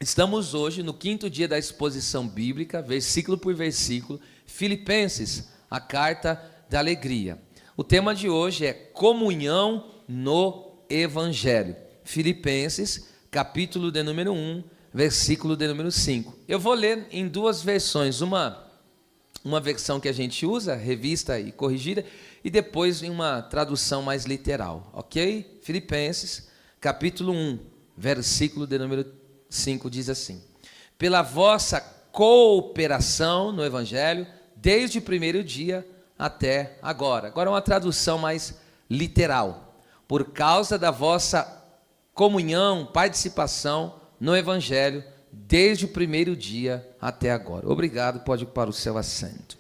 Estamos hoje no 5º dia da exposição bíblica, versículo por versículo, Filipenses, a carta da alegria. O tema de hoje é comunhão no Evangelho. Filipenses, capítulo de número 1, versículo de número 5. Eu vou ler em duas versões, uma versão que a gente usa, revista e corrigida, e depois em uma tradução mais literal, ok? Filipenses, capítulo 1, versículo de número 5 diz assim: pela vossa cooperação no Evangelho, desde o primeiro dia até agora. Agora uma tradução mais literal. Por causa da vossa comunhão, participação no Evangelho, desde o primeiro dia até agora. Obrigado, pode ir para o seu assento.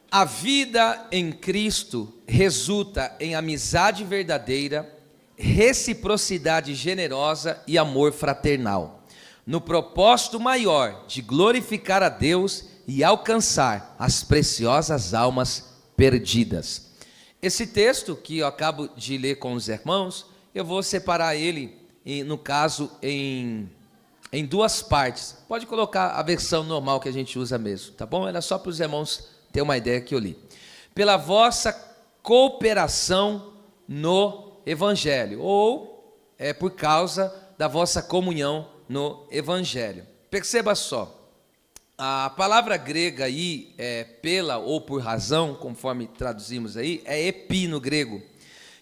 A vida em Cristo resulta em amizade verdadeira, reciprocidade generosa e amor fraternal, no propósito maior de glorificar a Deus e alcançar as preciosas almas perdidas. Esse texto que eu acabo de ler com os irmãos, eu vou separar ele, no caso, em duas partes. Pode colocar a versão normal que a gente usa mesmo, tá bom? Era só para os irmãos terem uma ideia que eu li. Pela vossa cooperação no Evangelho, ou por causa da vossa comunhão no Evangelho. Perceba só, a palavra grega aí, pela ou por razão, conforme traduzimos aí, é epi no grego,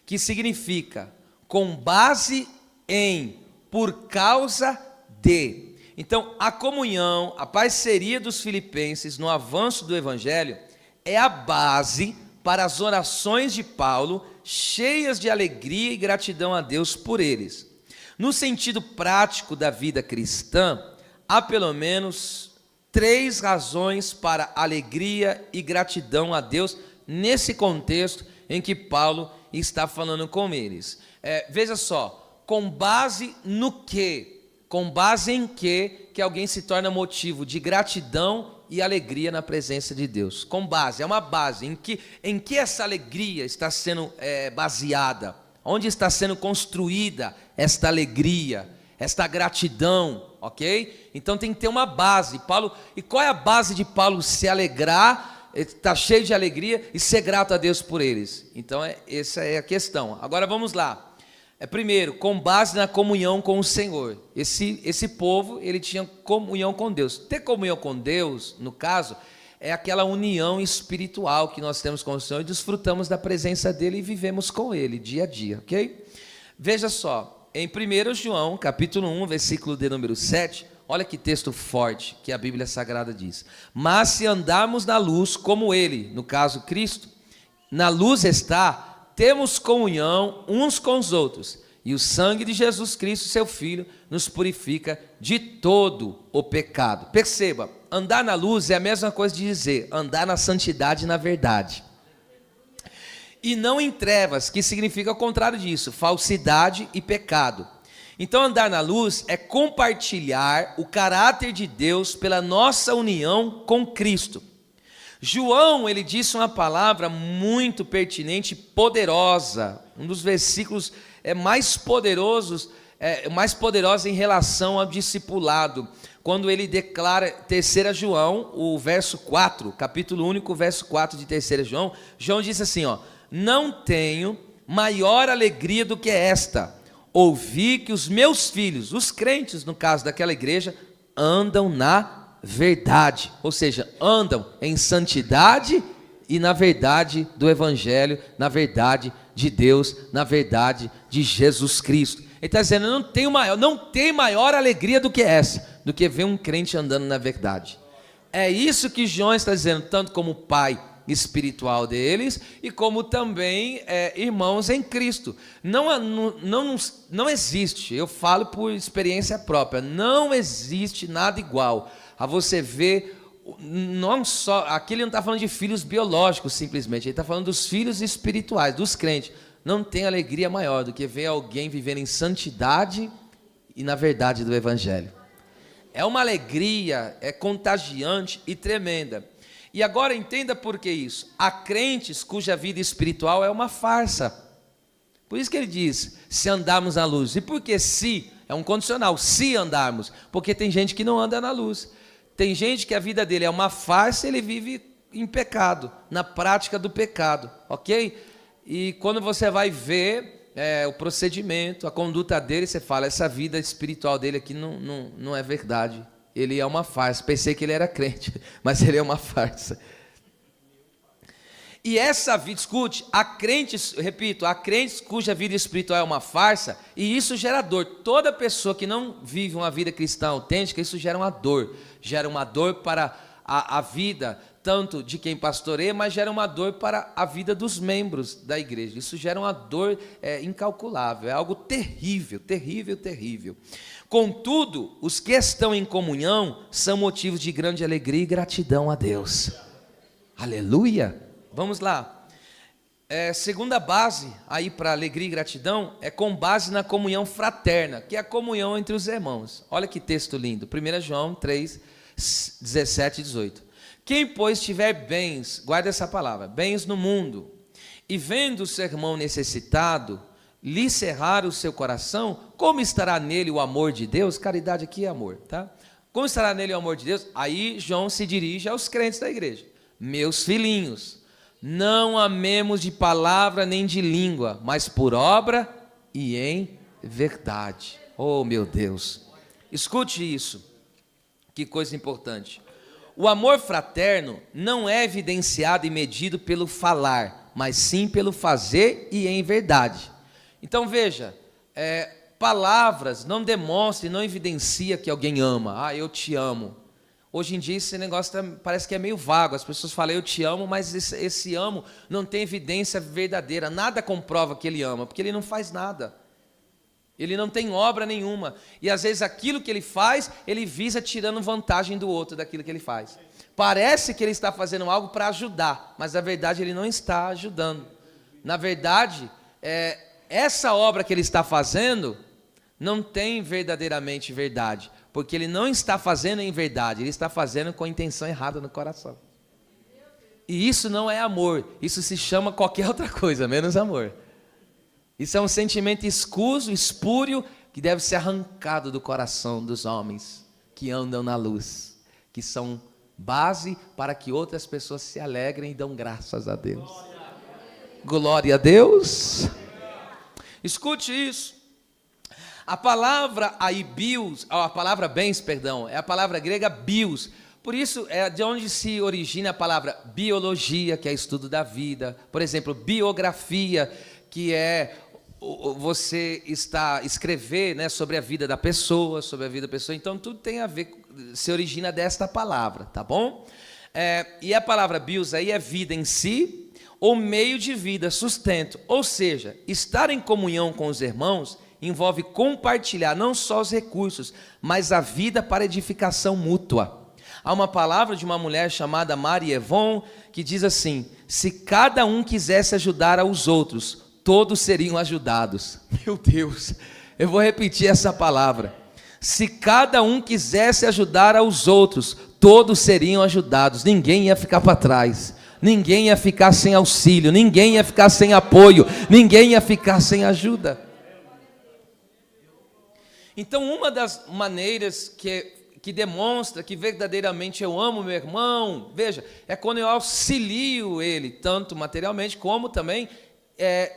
que significa com base em, por causa de. Então, a comunhão, a parceria dos filipenses no avanço do Evangelho é a base para as orações de Paulo, cheias de alegria e gratidão a Deus por eles. No sentido prático da vida cristã, há pelo menos 3 razões para alegria e gratidão a Deus nesse contexto em que Paulo está falando com eles. Veja só, com base no quê? Com base em quê que alguém se torna motivo de gratidão e alegria na presença de Deus? Com base, é uma base. Em que essa alegria está sendo baseada? Onde está sendo construída esta alegria, esta gratidão, ok? Então tem que ter uma base. E qual é a base de Paulo se alegrar, está cheio de alegria e ser grato a Deus por eles? Então essa é a questão. Agora vamos lá. Primeiro, com base na comunhão com o Senhor. Esse povo, ele tinha comunhão com Deus. Ter comunhão com Deus, no caso, é aquela união espiritual que nós temos com o Senhor e desfrutamos da presença dele e vivemos com ele dia a dia, ok? Veja só, em 1 João, capítulo 1, versículo de número 7, olha que texto forte que a Bíblia Sagrada diz: mas se andarmos na luz como ele, no caso Cristo, na luz está, temos comunhão uns com os outros, e o sangue de Jesus Cristo, seu Filho, nos purifica de todo o pecado. Perceba, andar na luz é a mesma coisa de dizer andar na santidade e na verdade. E não em trevas, que significa o contrário disso, falsidade e pecado. Então andar na luz é compartilhar o caráter de Deus pela nossa união com Cristo. João, ele disse uma palavra muito pertinente e poderosa, um dos versículos mais poderosa em relação ao discipulado, quando ele declara 3 João, o verso 4, capítulo único, verso 4 de 3 João, João disse assim, não tenho maior alegria do que esta, ouvir que os meus filhos, os crentes no caso daquela igreja, andam na verdade, ou seja, andam em santidade e na verdade do Evangelho, na verdade de Deus, na verdade de Jesus Cristo. Ele está dizendo, não tem maior alegria do que essa, do que ver um crente andando na verdade. É isso que João está dizendo, tanto como pai espiritual deles e como também irmãos em Cristo. Não existe, eu falo por experiência própria, não existe nada igual a você ver, não só, aqui ele não está falando de filhos biológicos simplesmente, ele está falando dos filhos espirituais, dos crentes. Não tem alegria maior do que ver alguém vivendo em santidade e na verdade do Evangelho. É uma alegria, é contagiante e tremenda. E agora entenda por que isso. Há crentes cuja vida espiritual é uma farsa. Por isso que ele diz, se andarmos na luz. E por que se? É um condicional, se andarmos. Porque tem gente que não anda na luz. Tem gente que a vida dele é uma farsa, ele vive em pecado, na prática do pecado, ok? E quando você vai ver o procedimento, a conduta dele, você fala, essa vida espiritual dele aqui não é verdade. Ele é uma farsa. Pensei que ele era crente, mas ele é uma farsa. E essa vida, escute, há crentes, repito, há crentes cuja vida espiritual é uma farsa, e isso gera dor. Toda pessoa que não vive uma vida cristã autêntica, isso gera uma dor para a vida, tanto de quem pastoreia, mas gera uma dor para a vida dos membros da igreja. Isso gera uma dor incalculável, é algo terrível, terrível, terrível. Contudo, os que estão em comunhão são motivos de grande alegria e gratidão a Deus. Aleluia! Vamos lá. Segunda base aí para alegria e gratidão é com base na comunhão fraterna, que é a comunhão entre os irmãos. Olha que texto lindo. 1 João 3, 17 e 18. Quem, pois, tiver bens, guarda essa palavra, bens no mundo, e vendo o seu irmão necessitado, lhe cerrar o seu coração, como estará nele o amor de Deus? Caridade aqui é amor, tá? Como estará nele o amor de Deus? Aí João se dirige aos crentes da igreja. Meus filhinhos, não amemos de palavra nem de língua, mas por obra e em verdade. Oh, meu Deus. Escute isso. Que coisa importante. O amor fraterno não é evidenciado e medido pelo falar, mas sim pelo fazer e em verdade. Então veja, palavras não demonstram e não evidenciam que alguém ama. Ah, eu te amo. Hoje em dia esse negócio parece que é meio vago. As pessoas falam eu te amo, mas esse amo não tem evidência verdadeira. Nada comprova que ele ama, porque ele não faz nada. Ele não tem obra nenhuma. E às vezes aquilo que ele faz, ele visa tirando vantagem do outro daquilo que ele faz. Parece que ele está fazendo algo para ajudar, mas na verdade ele não está ajudando. Na verdade, essa obra que ele está fazendo não tem verdadeiramente verdade, porque ele não está fazendo em verdade, ele está fazendo com a intenção errada no coração. E isso não é amor, isso se chama qualquer outra coisa, menos amor. Isso é um sentimento escuso, espúrio, que deve ser arrancado do coração dos homens que andam na luz, que são base para que outras pessoas se alegrem e dão graças a Deus. Glória a Deus. Escute isso. A palavra aí, bios, a palavra bens, perdão, é a palavra grega bios. Por isso, é de onde se origina a palavra biologia, que é estudo da vida. Por exemplo, biografia, que é você escrever, né, sobre a vida da pessoa, Então, tudo tem a ver, se origina desta palavra, tá bom? E a palavra bios aí é vida em si, ou meio de vida, sustento. Ou seja, estar em comunhão com os irmãos envolve compartilhar não só os recursos, mas a vida para edificação mútua. Há uma palavra de uma mulher chamada Marie Evon, que diz assim: se cada um quisesse ajudar aos outros, todos seriam ajudados. Meu Deus, eu vou repetir essa palavra. Se cada um quisesse ajudar aos outros, todos seriam ajudados. Ninguém ia ficar para trás. Ninguém ia ficar sem auxílio. Ninguém ia ficar sem apoio. Ninguém ia ficar sem ajuda. Então, uma das maneiras que demonstra que verdadeiramente eu amo meu irmão, veja, é quando eu auxilio ele, tanto materialmente como também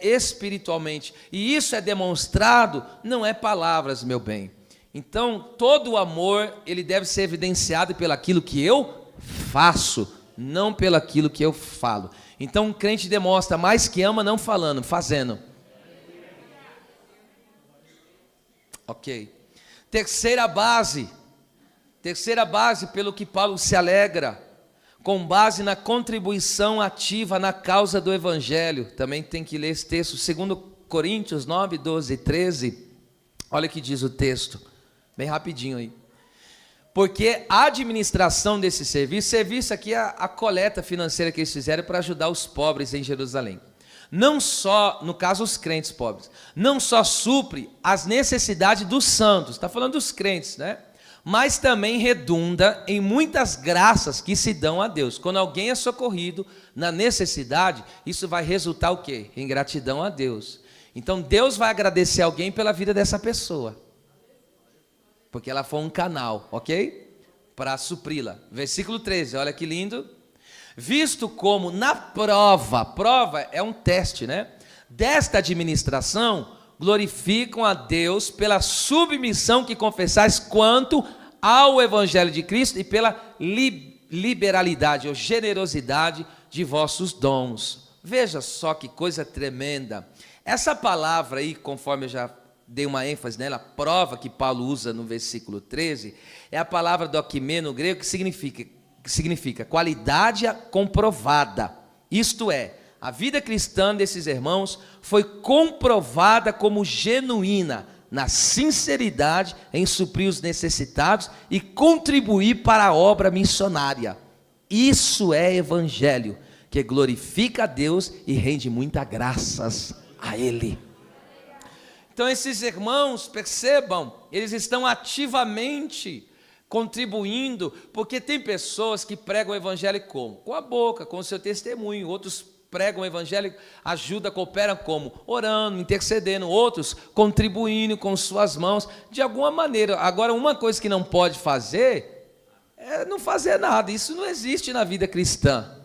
espiritualmente. E isso é demonstrado, não é palavras, meu bem. Então, todo o amor, ele deve ser evidenciado pelaquilo que eu faço, não pelaquilo que eu falo. Então, um crente demonstra mais que ama não falando, fazendo. Ok. Terceira base pelo que Paulo se alegra, com base na contribuição ativa na causa do Evangelho. Também tem que ler esse texto, 2 Coríntios 9, 12 e 13. Olha o que diz o texto, bem rapidinho aí. Porque a administração desse serviço aqui é a coleta financeira que eles fizeram para ajudar os pobres em Jerusalém. Não só, no caso os crentes pobres, não só supre as necessidades dos santos, está falando dos crentes, né? Mas também redunda em muitas graças que se dão a Deus. Quando alguém é socorrido na necessidade, isso vai resultar o quê? Em gratidão a Deus. Então Deus vai agradecer alguém pela vida dessa pessoa, porque ela foi um canal, ok? Para supri-la. Versículo 13, olha que lindo. Visto como na prova é um teste, né? Desta administração, glorificam a Deus pela submissão que confessais quanto ao Evangelho de Cristo e pela liberalidade ou generosidade de vossos dons. Veja só que coisa tremenda. Essa palavra aí, conforme eu já dei uma ênfase nela, prova que Paulo usa no versículo 13, é a palavra dokimê no grego que significa qualidade comprovada. Isto é, a vida cristã desses irmãos foi comprovada como genuína, na sinceridade em suprir os necessitados e contribuir para a obra missionária. Isso é evangelho, que glorifica a Deus e rende muitas graças a Ele. Então esses irmãos, percebam, eles estão ativamente contribuindo, porque tem pessoas que pregam o evangelho como? Com a boca, com o seu testemunho. Outros pregam o evangelho, ajudam, cooperam como? Orando, intercedendo. Outros contribuindo com suas mãos, de alguma maneira. Agora, uma coisa que não pode fazer é não fazer nada. Isso não existe na vida cristã.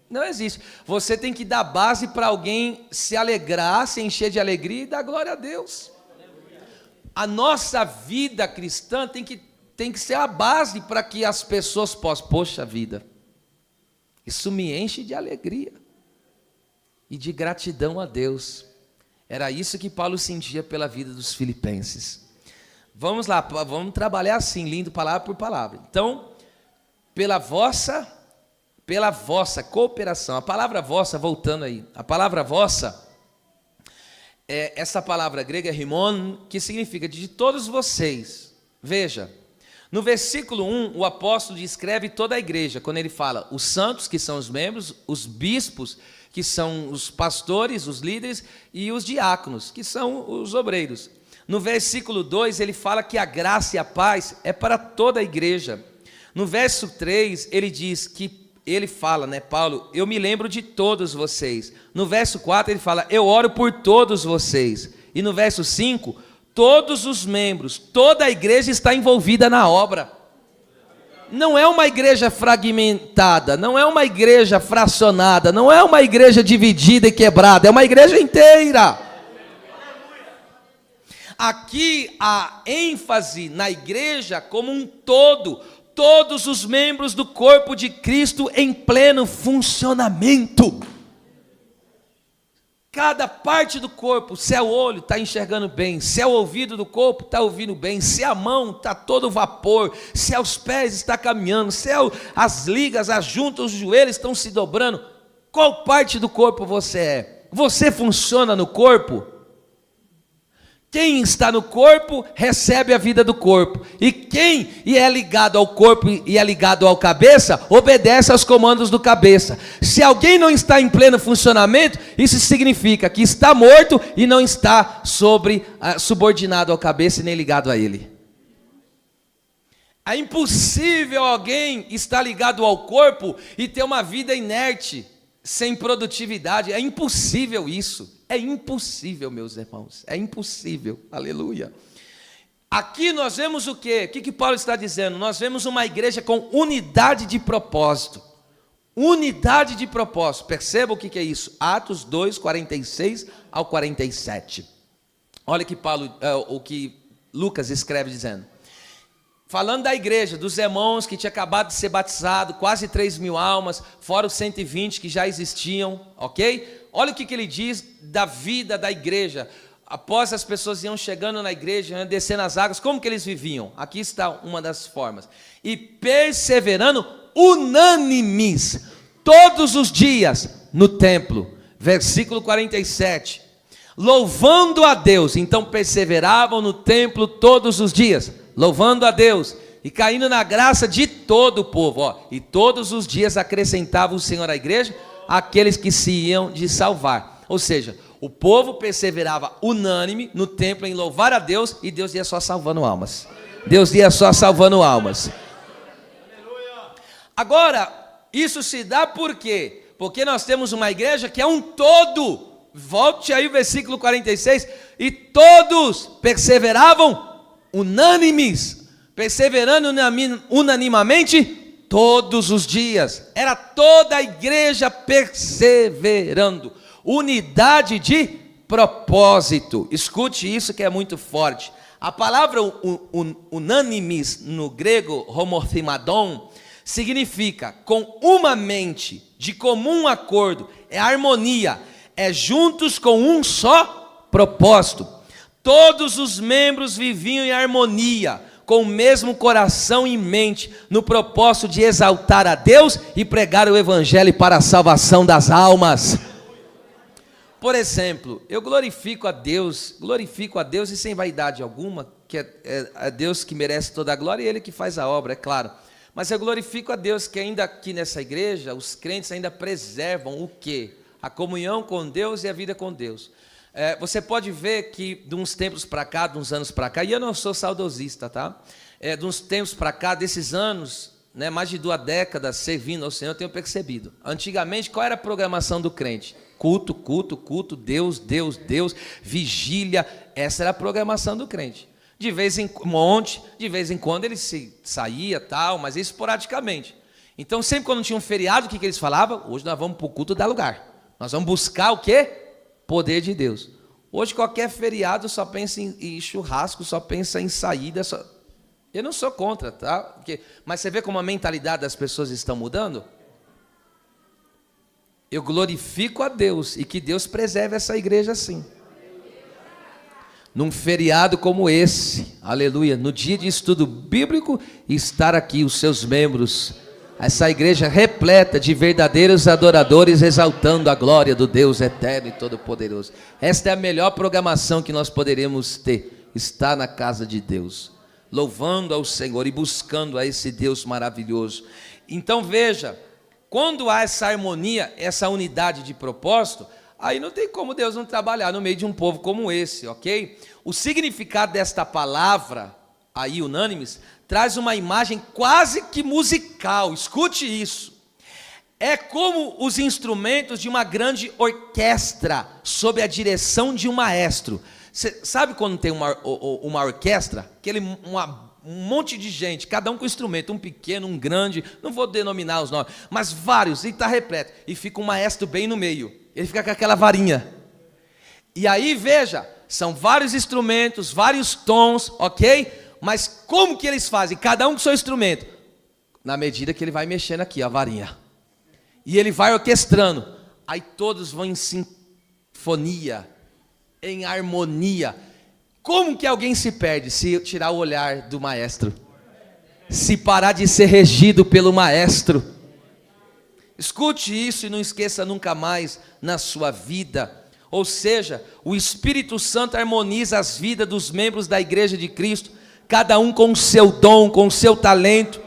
Não existe. Você tem que dar base para alguém se alegrar, se encher de alegria e dar glória a Deus. A nossa vida cristã tem que ser a base para que as pessoas possam, poxa vida, isso me enche de alegria e de gratidão a Deus. Era isso que Paulo sentia pela vida dos filipenses. Vamos lá, vamos trabalhar assim, lindo, palavra por palavra. Então, pela vossa cooperação. A palavra vossa, voltando aí, a palavra vossa, essa palavra grega é rimon, que significa de todos vocês. Veja, no versículo 1, o apóstolo descreve toda a igreja, quando ele fala os santos, que são os membros, os bispos, que são os pastores, os líderes, e os diáconos, que são os obreiros. No versículo 2, ele fala que a graça e a paz é para toda a igreja. No verso 3, ele diz que, ele fala, né, Paulo, eu me lembro de todos vocês. No verso 4, ele fala, eu oro por todos vocês. E no verso 5, todos os membros, toda a igreja está envolvida na obra. Não é uma igreja fragmentada, não é uma igreja fracionada, não é uma igreja dividida e quebrada, é uma igreja inteira. Aqui a ênfase na igreja como um todo, todos os membros do corpo de Cristo em pleno funcionamento. Cada parte do corpo, se é o olho, está enxergando bem, se é o ouvido do corpo, está ouvindo bem, se é a mão, está todo vapor, se é os pés, está caminhando, se é as ligas, as juntas, os joelhos estão se dobrando. Qual parte do corpo você é? Você funciona no corpo? Quem está no corpo recebe a vida do corpo, e quem é ligado ao corpo e é ligado ao cabeça, obedece aos comandos do cabeça. Se alguém não está em pleno funcionamento, isso significa que está morto e não está subordinado ao cabeça e nem ligado a ele. É impossível alguém estar ligado ao corpo e ter uma vida inerte, sem produtividade. É impossível isso. É impossível, meus irmãos, é impossível, aleluia. Aqui nós vemos o quê? O que Paulo está dizendo? Nós vemos uma igreja com unidade de propósito. Unidade de propósito, perceba o que é isso? Atos 2, 46 ao 47. Olha que o que Lucas escreve dizendo. Falando da igreja, dos irmãos que tinha acabado de ser batizado, quase 3.000 almas, fora os 120 que já existiam, ok? Olha o que ele diz da vida da igreja. Após as pessoas iam chegando na igreja, descendo as águas, como que eles viviam? Aqui está uma das formas. E perseverando unânimes, todos os dias, no templo. Versículo 47. Louvando a Deus. Então perseveravam no templo todos os dias, louvando a Deus e caindo na graça de todo o povo. E todos os dias acrescentava o Senhor à igreja aqueles que se iam de salvar. Ou seja, o povo perseverava unânime no templo em louvar a Deus, e Deus ia só salvando almas. Deus ia só salvando almas. Agora, isso se dá por quê? Porque nós temos uma igreja que é um todo. Volte aí o versículo 46. E todos perseveravam unânimes, perseverando unanimamente todos os dias. Era toda a igreja perseverando. Unidade de propósito. Escute isso que é muito forte. A palavra unânimes no grego, homothimadon, significa com uma mente, de comum acordo, é harmonia, é juntos com um só propósito. Todos os membros viviam em harmonia, com o mesmo coração e mente, no propósito de exaltar a Deus e pregar o evangelho para a salvação das almas. Por exemplo, eu glorifico a Deus e sem vaidade alguma, que é Deus que merece toda a glória e Ele que faz a obra, é claro. Mas eu glorifico a Deus que ainda aqui nessa igreja, os crentes ainda preservam o quê? A comunhão com Deus e a vida com Deus. Você pode ver que de uns tempos para cá, de uns anos para cá, e eu não sou saudosista, tá? De uns tempos para cá, desses anos, né, mais de 2 décadas servindo ao Senhor, eu tenho percebido. Antigamente, qual era a programação do crente? Culto, culto, culto, Deus, Deus, Deus, vigília. Essa era a programação do crente. De vez em quando ele saía, tal, mas esporadicamente. Então, sempre quando tinha um feriado, o que eles falavam? Hoje nós vamos para o culto da lugar. Nós vamos buscar o quê? Poder de Deus. Hoje qualquer feriado só pensa em churrasco, só pensa em saída. Eu não sou contra, tá? Mas você vê como a mentalidade das pessoas está mudando? Eu glorifico a Deus e que Deus preserve essa igreja assim. Num feriado como esse, aleluia, no dia de estudo bíblico, estar aqui os seus membros, essa igreja repleta de verdadeiros adoradores, exaltando a glória do Deus eterno e todo-poderoso. Esta é a melhor programação que nós poderemos ter, estar na casa de Deus, louvando ao Senhor e buscando a esse Deus maravilhoso. Então veja, quando há essa harmonia, essa unidade de propósito, aí não tem como Deus não trabalhar no meio de um povo como esse, ok? O significado desta palavra, aí unânimes, traz uma imagem quase que musical, escute isso. É como os instrumentos de uma grande orquestra, sob a direção de um maestro. Você sabe quando tem uma orquestra? Um monte de gente, cada um com instrumento, um pequeno, um grande, não vou denominar os nomes, mas vários, e está repleto, e fica um maestro bem no meio, ele fica com aquela varinha, e aí veja, são vários instrumentos, vários tons, ok? Mas como que eles fazem? Cada um com seu instrumento, na medida que ele vai mexendo aqui, a varinha, e ele vai orquestrando, aí todos vão em sinfonia, em harmonia. Como que alguém se perde se tirar o olhar do maestro? Se parar de ser regido pelo maestro? Escute isso e não esqueça nunca mais na sua vida. Ou seja, o Espírito Santo harmoniza as vidas dos membros da igreja de Cristo, cada um com o seu dom, com o seu talento.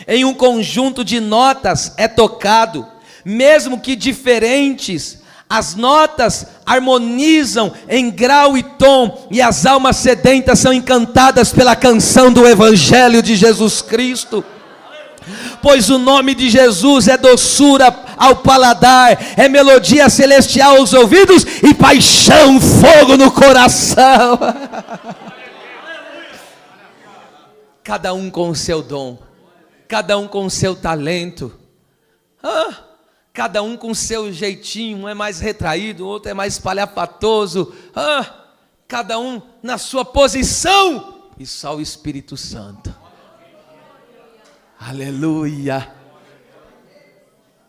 Em um conjunto de notas é tocado, mesmo que diferentes. As notas harmonizam em grau e tom, e as almas sedentas são encantadas pela canção do Evangelho de Jesus Cristo. Pois o nome de Jesus é doçura ao paladar, é melodia celestial aos ouvidos e paixão, fogo no coração. Cada um com o seu dom, cada um com o seu talento. Cada um com o seu jeitinho, um é mais retraído, o outro é mais espalhafatoso. Cada um na sua posição. E só o Espírito Santo. Aleluia.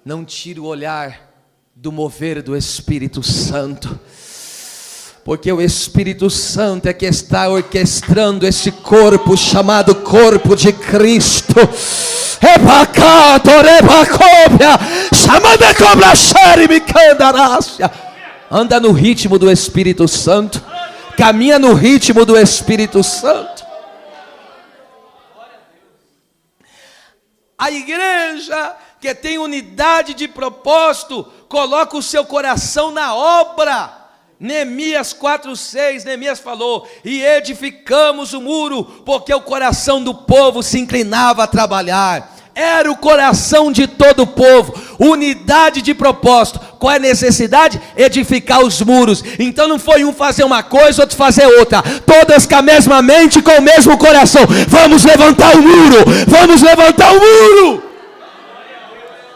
Não tire o olhar do mover do Espírito Santo. Porque o Espírito Santo é que está orquestrando esse corpo chamado corpo de Cristo. Anda no ritmo do Espírito Santo. Caminha no ritmo do Espírito Santo. A igreja que tem unidade de propósito coloca o seu coração na obra. Neemias 4:6, Neemias falou: e edificamos o muro, porque o coração do povo se inclinava a trabalhar. Era o coração de todo o povo. unidade de propósito. Qual é a necessidade? Edificar os muros. Então não foi um fazer uma coisa, outro fazer outra, todas com a mesma mente, com o mesmo coração. Vamos levantar o muro, vamos levantar o muro.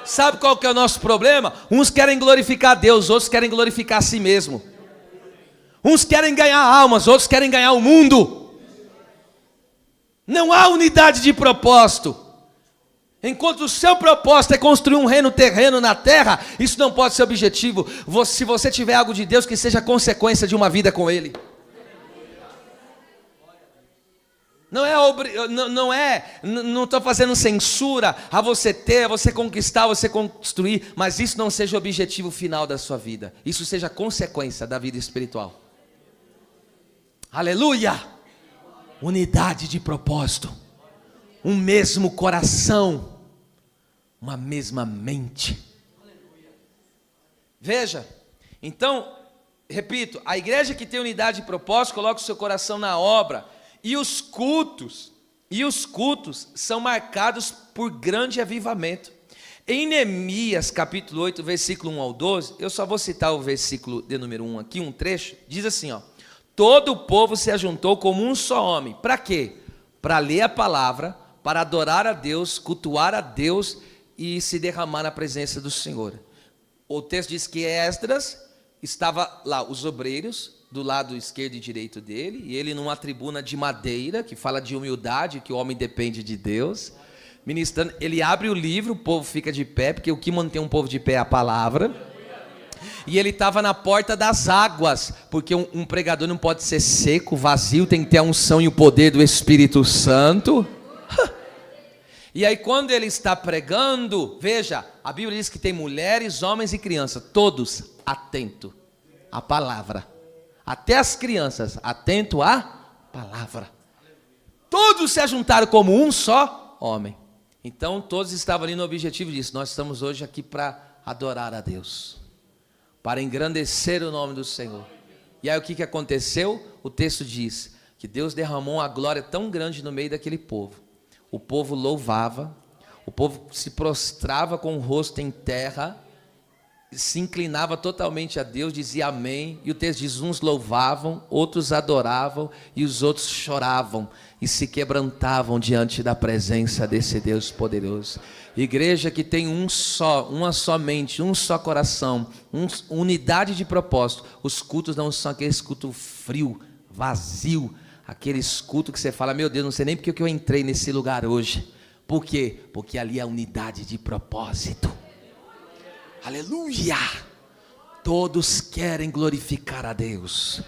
Sabe qual que é o nosso problema? Uns querem glorificar a Deus, outros querem glorificar a si mesmo. Uns querem ganhar almas, outros querem ganhar o mundo. Não há unidade de propósito. Enquanto o seu propósito é construir um reino terreno na terra, isso não pode ser objetivo. Se você tiver algo de Deus, que seja consequência de uma vida com Ele. Não estou fazendo censura a você ter, a você conquistar, a você construir, mas isso não seja o objetivo final da sua vida. Isso seja consequência da vida espiritual. Aleluia! Unidade de propósito, um mesmo coração, uma mesma mente. Veja, então, repito, a igreja que tem unidade de propósito, coloca o seu coração na obra. E os cultos são marcados por grande avivamento. Em Neemias capítulo 8, versículo 1 ao 12, eu só vou citar o versículo de número 1 aqui, um trecho, diz assim, ó: todo o povo se ajuntou como um só homem. Para quê? Para ler a palavra, para adorar a Deus, cultuar a Deus e se derramar na presença do Senhor. O texto diz que Esdras estava lá, os obreiros, do lado esquerdo e direito dele, e ele numa tribuna de madeira, que fala de humildade, que o homem depende de Deus, ministrando. Ele abre o livro, o povo fica de pé, porque o que mantém um povo de pé é a palavra. E ele estava na porta das águas, porque um pregador não pode ser seco, vazio, tem que ter a unção e o poder do Espírito Santo. E aí quando ele está pregando, veja, a Bíblia diz que tem mulheres, homens e crianças, todos atentos à palavra. Até as crianças, atento à palavra. Todos se ajuntaram como um só homem. Então todos estavam ali no objetivo disso. Nós estamos hoje aqui para adorar a Deus, para engrandecer o nome do Senhor. E aí o que aconteceu? O texto diz que Deus derramou uma glória tão grande no meio daquele povo. O povo louvava, o povo se prostrava com o rosto em terra, se inclinava totalmente a Deus, dizia amém, e o texto diz, uns louvavam, outros adoravam, e os outros choravam, e se quebrantavam diante da presença desse Deus poderoso. Igreja que tem uma só mente, um só coração, unidade de propósito. Os cultos não são aqueles cultos frio, vazio, aqueles cultos que você fala, meu Deus, não sei nem porque que eu entrei nesse lugar hoje. Por quê? Porque ali é unidade de propósito. Aleluia! Todos querem glorificar a Deus.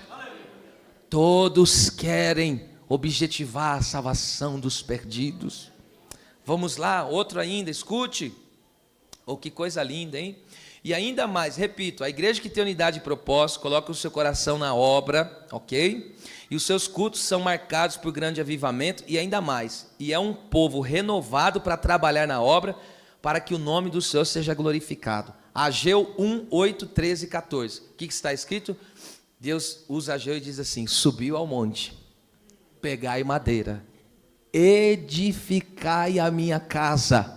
Todos querem objetivar a salvação dos perdidos. Vamos lá, outro ainda, escute. Oh, que coisa linda, hein? E ainda mais, repito, a igreja que tem unidade de propósito, coloca o seu coração na obra, ok? E os seus cultos são marcados por grande avivamento e ainda mais. E é um povo renovado para trabalhar na obra, para que o nome do Senhor seja glorificado. Ageu 1, 8, 13 e 14. O que está escrito? Deus usa Ageu e diz assim: subiu ao monte, pegai madeira, edificai a minha casa,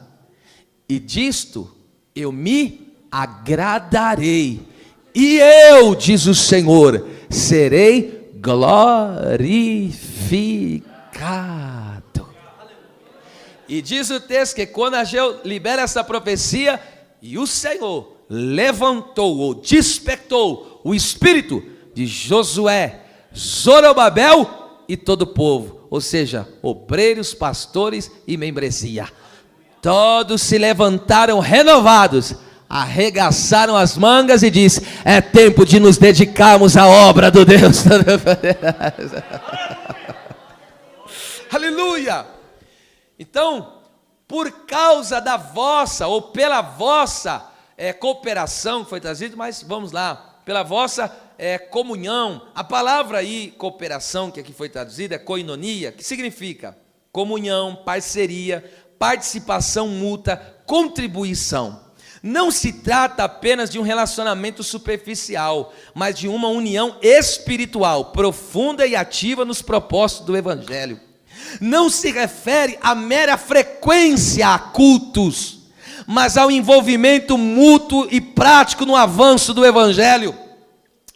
e disto eu me agradarei, e eu, diz o Senhor, serei glorificado. E diz o texto que quando Ageu libera essa profecia, e o Senhor levantou ou despertou o espírito de Josué, Zorobabel e todo o povo, ou seja, obreiros, pastores e membresia. Todos se levantaram renovados, arregaçaram as mangas e disse: é tempo de nos dedicarmos à obra do Deus Todo-Poderoso. Aleluia! Então, por causa da vossa, ou pela vossa cooperação, que foi trazido, mas vamos lá, pela vossa comunhão, a palavra aí, cooperação, que aqui foi traduzida, é koinonia, que significa comunhão, parceria, participação mútua, contribuição. Não se trata apenas de um relacionamento superficial, mas de uma união espiritual, profunda e ativa nos propósitos do Evangelho. Não se refere à mera frequência a cultos, mas ao envolvimento mútuo e prático no avanço do Evangelho.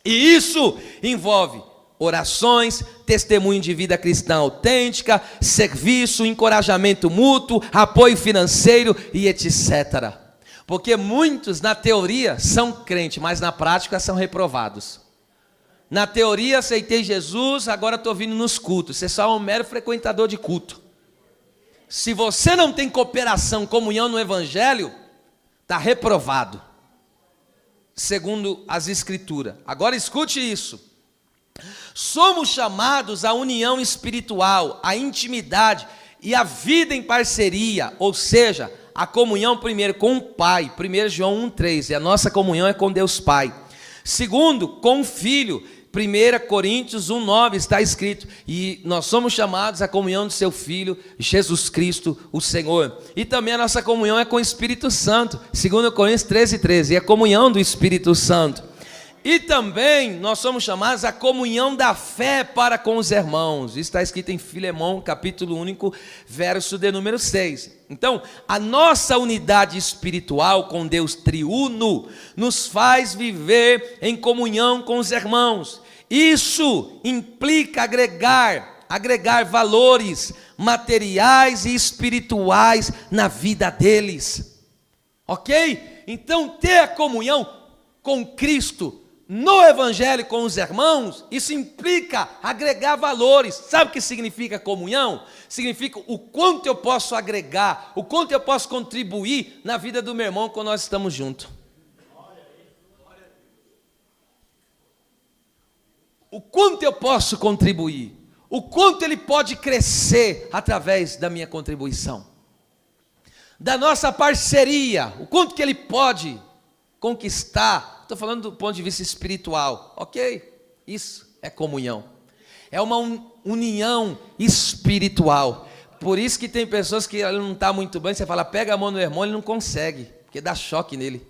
E isso envolve orações, testemunho de vida cristã autêntica, serviço, encorajamento mútuo, apoio financeiro e etc. Porque muitos na teoria são crentes, mas na prática são reprovados. Na teoria aceitei Jesus, agora estou vindo nos cultos. Você só é um mero frequentador de culto. Se você não tem cooperação, comunhão no Evangelho, está reprovado, segundo as Escrituras. Agora escute isso. Somos chamados à união espiritual, à intimidade e à vida em parceria, ou seja, a comunhão primeiro com o Pai, 1 João 1,3, e a nossa comunhão é com Deus Pai. Segundo, com o Filho, 1 Coríntios 1,9 está escrito, e nós somos chamados à comunhão do seu Filho, Jesus Cristo, o Senhor. E também a nossa comunhão é com o Espírito Santo, 2 Coríntios 13,13, e a comunhão do Espírito Santo. E também nós somos chamados à comunhão da fé para com os irmãos. Isso está escrito em Filemão, capítulo único, verso de número 6. Então, a nossa unidade espiritual com Deus triuno nos faz viver em comunhão com os irmãos. Isso implica agregar valores materiais e espirituais na vida deles. Ok? Então, ter a comunhão com Cristo no Evangelho com os irmãos, isso implica agregar valores. Sabe o que significa comunhão? Significa o quanto eu posso agregar, o quanto eu posso contribuir na vida do meu irmão quando nós estamos juntos. O quanto eu posso contribuir, o quanto ele pode crescer através da minha contribuição, da nossa parceria, o quanto que ele pode conquistar. Estou falando do ponto de vista espiritual, ok? Isso é comunhão, é uma união espiritual. Por isso que tem pessoas que ele não está muito bem, você fala, pega a mão do irmão, ele não consegue, porque dá choque nele.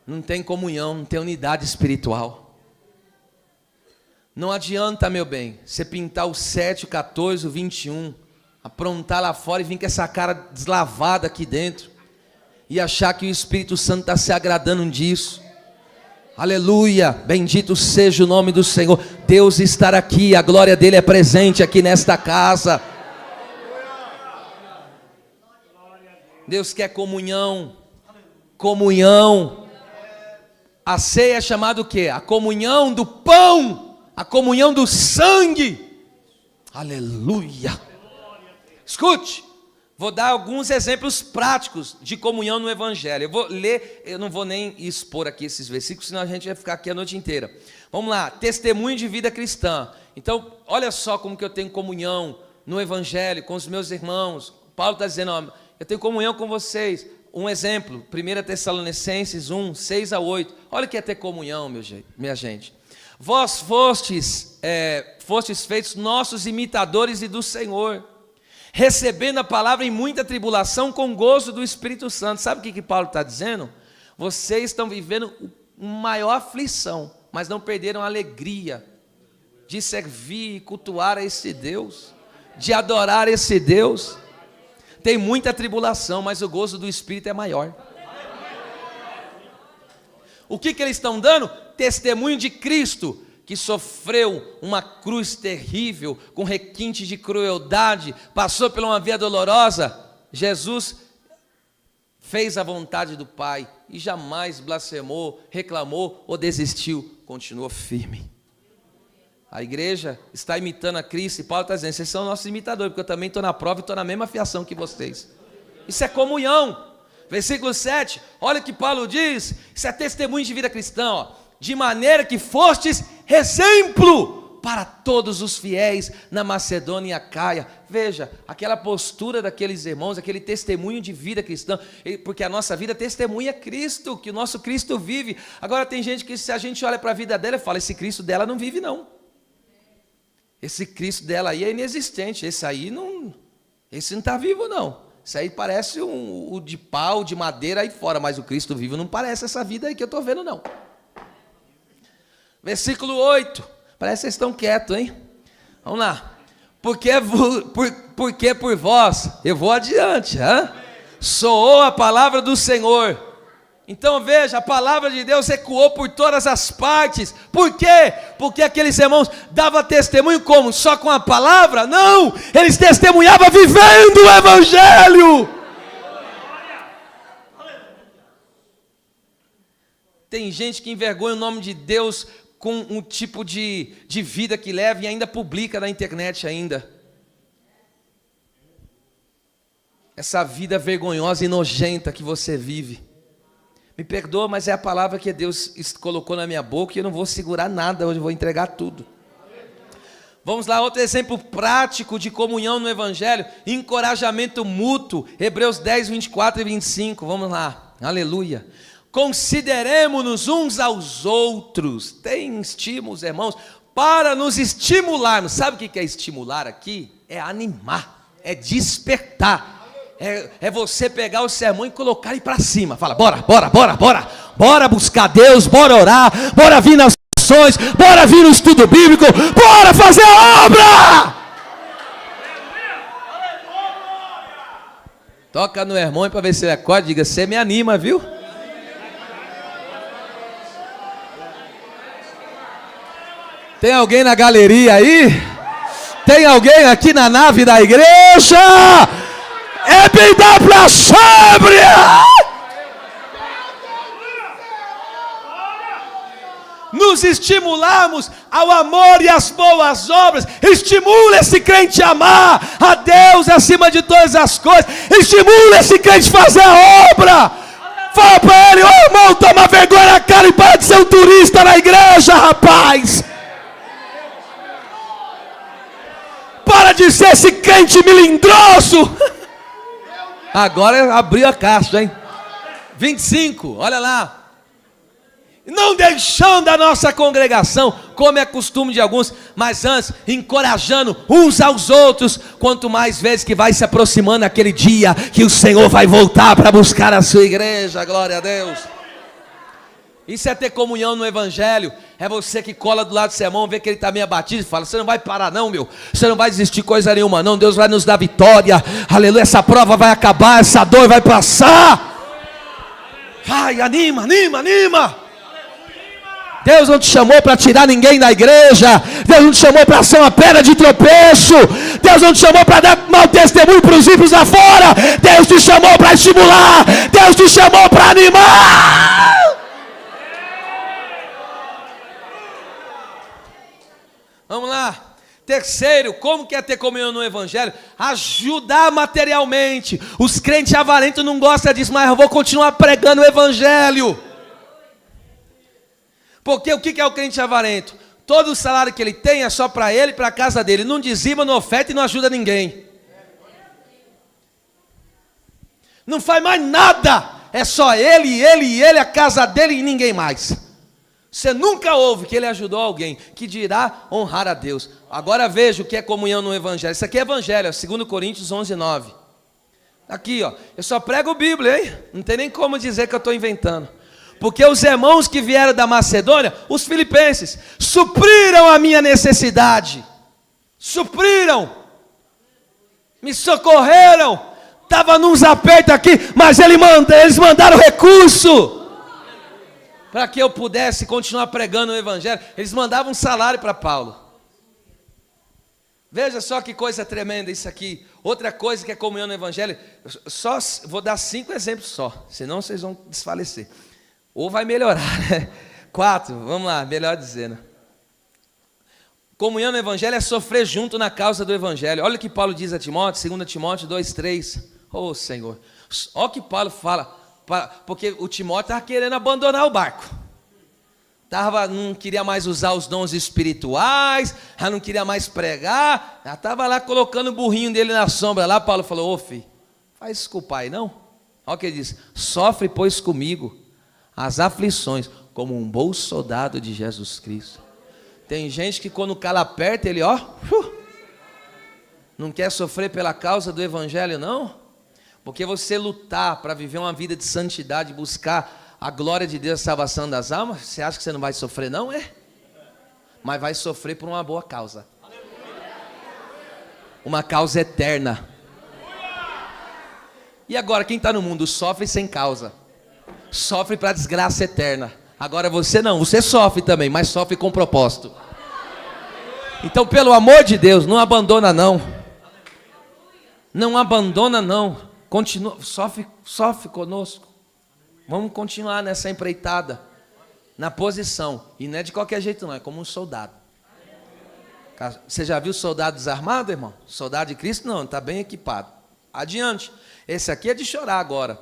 Não tem comunhão, não tem unidade espiritual. Não adianta, meu bem, você pintar o 7, o 14, o 21, aprontar lá fora e vir com essa cara deslavada aqui dentro, e achar que o Espírito Santo está se agradando disso. Aleluia, bendito seja o nome do Senhor. Deus está aqui, a glória dele é presente aqui nesta casa. Deus quer comunhão. Comunhão. A ceia é chamada o quê? A comunhão do pão, a comunhão do sangue. Aleluia. Escute, vou dar alguns exemplos práticos de comunhão no Evangelho. Eu vou ler, eu não vou nem expor aqui esses versículos, senão a gente vai ficar aqui a noite inteira. Vamos lá, testemunho de vida cristã. Então, olha só como que eu tenho comunhão no Evangelho com os meus irmãos. Paulo está dizendo, ó, eu tenho comunhão com vocês. Um exemplo, 1 Tessalonicenses 1, 6-8. Olha o que é ter comunhão, minha gente. Vós fostes feitos nossos imitadores e do Senhor, recebendo a palavra em muita tribulação com gozo do Espírito Santo. Sabe o que Paulo está dizendo? Vocês estão vivendo uma maior aflição, mas não perderam a alegria de servir e cultuar a esse Deus, de adorar esse Deus. Tem muita tribulação, mas o gozo do Espírito é maior. O que eles estão dando? Testemunho de Cristo, que sofreu uma cruz terrível, com requinte de crueldade, passou por uma via dolorosa. Jesus fez a vontade do Pai e jamais blasfemou, reclamou ou desistiu, continuou firme. A igreja está imitando a Cristo, e Paulo está dizendo, vocês são nossos imitadores, porque eu também estou na prova e estou na mesma fiação que vocês. Isso é comunhão. Versículo 7, olha o que Paulo diz, isso é testemunho de vida cristã, ó. De maneira que fostes exemplo para todos os fiéis na Macedônia e Acaia. Veja, aquela postura daqueles irmãos, aquele testemunho de vida cristã, porque a nossa vida testemunha Cristo, que o nosso Cristo vive. Agora tem gente que, se a gente olha para a vida dela e fala, esse Cristo dela não vive não. Esse Cristo dela aí é inexistente, esse não está vivo não. Isso aí parece o de pau, de madeira aí fora, mas o Cristo vivo não parece essa vida aí que eu estou vendo não. Versículo 8, parece que vocês estão quietos, hein? Vamos lá. Porque por vós, eu vou adiante, soou a palavra do Senhor. Então veja, a palavra de Deus ecoou por todas as partes. Por quê? Porque aqueles irmãos davam testemunho como? Só com a palavra? Não! Eles testemunhavam vivendo o Evangelho. Tem gente que envergonha o nome de Deus com um tipo de vida que leva e ainda publica na internet ainda. Essa vida vergonhosa e nojenta que você vive. Me perdoa, mas é a palavra que Deus colocou na minha boca e eu não vou segurar nada, hoje eu vou entregar tudo. Vamos lá, outro exemplo prático de comunhão no Evangelho, encorajamento mútuo, Hebreus 10, 24 e 25, vamos lá, aleluia. Consideremos-nos uns aos outros, tem estímulos, irmãos, para nos estimularmos. Sabe o que é estimular aqui? É animar, é despertar. É você pegar o sermão e colocar ele para cima. Fala, bora buscar Deus, bora orar, bora vir nas orações, bora vir no estudo bíblico, bora fazer a obra. Toca no irmão para ver se ele acorda, diga, você me anima, viu? Tem alguém na galeria aí? Tem alguém aqui na nave da igreja? É bem da pra sobre! Nos estimulamos ao amor e às boas obras. Estimula esse crente a amar a Deus acima de todas as coisas. Estimula esse crente a fazer a obra. Fala para ele, ô irmão, toma vergonha na cara e para de ser um turista na igreja, rapaz. Para de ser esse crente melindroso. Agora abriu a caixa, hein? 25, olha lá. Não deixando a nossa congregação, como é costume de alguns, mas antes, encorajando uns aos outros, quanto mais vezes que vai se aproximando aquele dia, que o Senhor vai voltar para buscar a sua igreja, glória a Deus. Isso é ter comunhão no Evangelho. É você que cola do lado do seu irmão, vê que ele está meio abatido e fala, você não vai parar não, meu, você não vai desistir coisa nenhuma não, Deus vai nos dar vitória, aleluia, essa prova vai acabar, essa dor vai passar. Vai, anima. Deus não te chamou para tirar ninguém da igreja, Deus não te chamou para ser uma pedra de tropeço, Deus não te chamou para dar mau testemunho para os ímpios lá fora, Deus te chamou para estimular, Deus te chamou para animar. Vamos lá. Terceiro, como que é ter comunhão no Evangelho? Ajudar materialmente. Os crentes avarentos não gostam disso, mas eu vou continuar pregando o Evangelho. Porque o que é o crente avarento? Todo o salário que ele tem é só para ele e para a casa dele. Não dizima, não oferta e não ajuda ninguém. Não faz mais nada. É só ele, a casa dele e ninguém mais. Você nunca ouve que ele ajudou alguém, que dirá honrar a Deus. Agora veja o que é comunhão no Evangelho. Isso aqui é Evangelho, 2 Coríntios 11, 9. Aqui, ó, eu só prego Bíblia, hein? Não tem nem como dizer que eu estou inventando. Porque os irmãos que vieram da Macedônia, os filipenses, supriram a minha necessidade. Supriram. Me socorreram. Estava nos apertos aqui, mas eles mandaram recurso. Para que eu pudesse continuar pregando o Evangelho. Eles mandavam um salário para Paulo. Veja só que coisa tremenda isso aqui. Outra coisa que é comunhão no Evangelho. Só vou dar 5 exemplos só. Senão vocês vão desfalecer. Ou vai melhorar. 4, vamos lá, melhor dizendo. Comunhão no Evangelho é sofrer junto na causa do Evangelho. Olha o que Paulo diz a Timóteo, 2 Timóteo 2, 3. Oh Senhor. Olha o que Paulo fala. Porque o Timóteo estava querendo abandonar o barco. Não queria mais usar os dons espirituais, já não queria mais pregar, já estava lá colocando o burrinho dele na sombra. Lá Paulo falou, ô filho, faz isso com o pai não? Olha o que ele diz, sofre pois comigo as aflições, como um bom soldado de Jesus Cristo. Tem gente que quando o calo aperta, ele não quer sofrer pela causa do Evangelho não? Porque você lutar para viver uma vida de santidade, buscar a glória de Deus, a salvação das almas, você acha que você não vai sofrer não, é? Mas vai sofrer por uma boa causa. Uma causa eterna. E agora, quem está no mundo sofre sem causa. Sofre para desgraça eterna. Agora você não, você sofre também, mas sofre com propósito. Então, pelo amor de Deus, não abandona não. Não abandona não. Continua, sofre conosco. Vamos continuar nessa empreitada, na posição. E não é de qualquer jeito não, é como um soldado. Você já viu soldado desarmado, irmão? Soldado de Cristo não, está bem equipado. Adiante. Esse aqui é de chorar agora.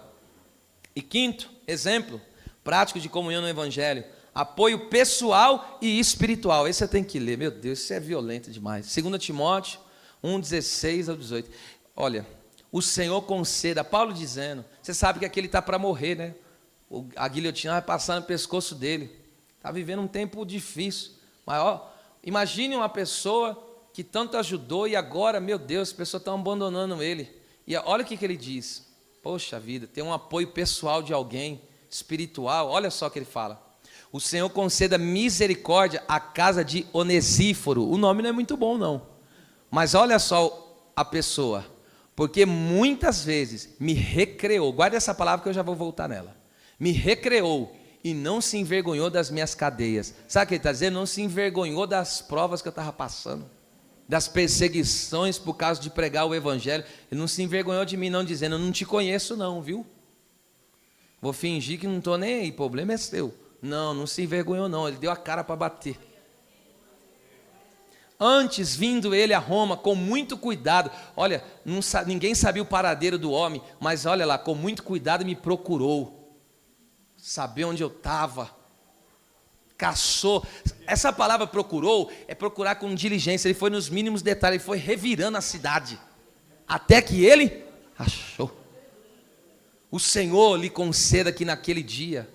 E quinto, exemplo prático de comunhão no Evangelho. Apoio pessoal e espiritual. Esse você tem que ler. Meu Deus, isso é violento demais. 2 Timóteo 1:16 ao 18. Olha, o Senhor conceda, Paulo dizendo, você sabe que aqui ele está para morrer, né? A guilhotina vai passar no pescoço dele. Está vivendo um tempo difícil. Mas, ó, imagine uma pessoa que tanto ajudou e agora, meu Deus, as pessoas estão abandonando ele. E olha o que ele diz. Poxa vida, tem um apoio pessoal de alguém, espiritual. Olha só o que ele fala. O Senhor conceda misericórdia à casa de Onesíforo. O nome não é muito bom, não. Mas olha só a pessoa. Porque muitas vezes me recreou. Guarda essa palavra que eu já vou voltar nela. Me recreou e não se envergonhou das minhas cadeias. Sabe o que ele está dizendo? Não se envergonhou das provas que eu estava passando. Das perseguições por causa de pregar o Evangelho. Ele não se envergonhou de mim não, dizendo, eu não te conheço não, viu? Vou fingir que não estou nem aí, o problema é seu. Não, não se envergonhou não, ele deu a cara para bater. Antes, vindo ele a Roma, com muito cuidado, olha, ninguém sabia o paradeiro do homem, mas olha lá, com muito cuidado me procurou, sabia onde eu estava, caçou. Essa palavra procurou, é procurar com diligência, ele foi nos mínimos detalhes, ele foi revirando a cidade, até que ele achou. O Senhor lhe conceda que naquele dia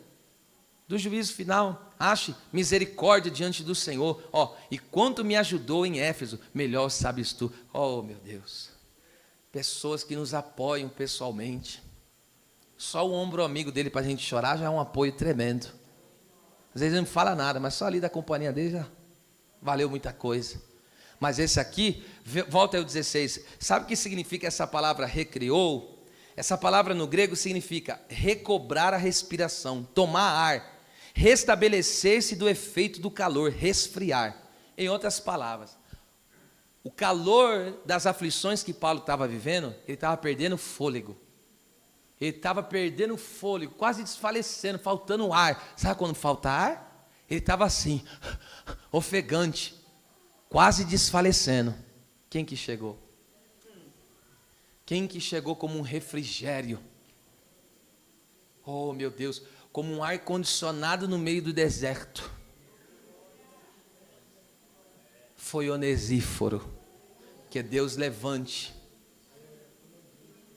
do juízo final, ache misericórdia diante do Senhor. E quanto me ajudou em Éfeso, melhor sabes tu. Meu Deus, pessoas que nos apoiam pessoalmente. Só o ombro amigo dele para a gente chorar já é um apoio tremendo. Às vezes ele não fala nada, mas só ali da companhia dele já valeu muita coisa. Mas esse aqui, volta aí o 16, sabe o que significa essa palavra recriou? Essa palavra no grego significa recobrar a respiração, tomar ar, restabelecer-se do efeito do calor, resfriar. Em outras palavras, o calor das aflições que Paulo estava vivendo, ele estava perdendo fôlego. Ele estava perdendo fôlego, quase desfalecendo, faltando ar. Sabe quando falta ar? Ele estava assim, ofegante, quase desfalecendo. Quem que chegou? Quem que chegou como um refrigério? Oh, meu Deus, como um ar-condicionado no meio do deserto. Foi Onesíforo. Que Deus levante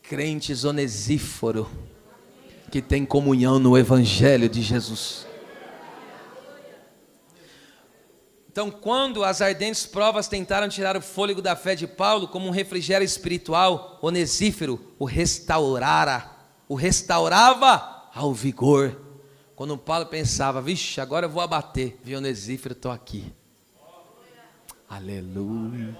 crentes Onesíforo, que tem comunhão no Evangelho de Jesus. Então, quando as ardentes provas tentaram tirar o fôlego da fé de Paulo, como um refrigério espiritual, Onesíforo o restaurava ao vigor. Quando Paulo pensava, vixe, agora eu vou abater, vi Onesíforo, estou aqui. Aleluia.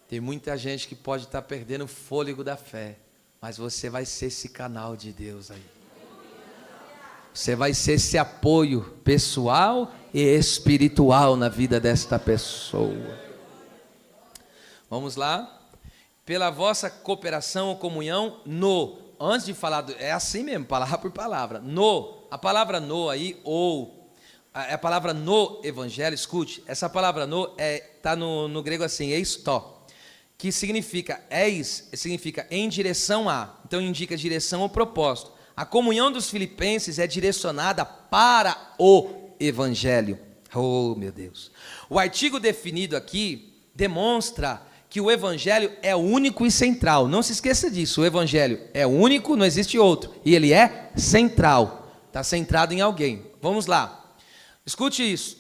Tem muita gente que pode estar perdendo o fôlego da fé, mas você vai ser esse canal de Deus aí. Você vai ser esse apoio pessoal e espiritual na vida desta pessoa. Vamos lá. Pela vossa cooperação ou comunhão antes de falar, é assim mesmo, palavra por palavra. A palavra aí, a palavra no evangelho, escute, essa palavra está no grego assim, eistó, que significa, significa em direção a, então indica direção ou propósito. A comunhão dos filipenses é direcionada para o evangelho. Oh, meu Deus. O artigo definido aqui demonstra que o evangelho é único e central. Não se esqueça disso, o evangelho é único, não existe outro. E ele é central, está centrado em alguém. Vamos lá, escute isso.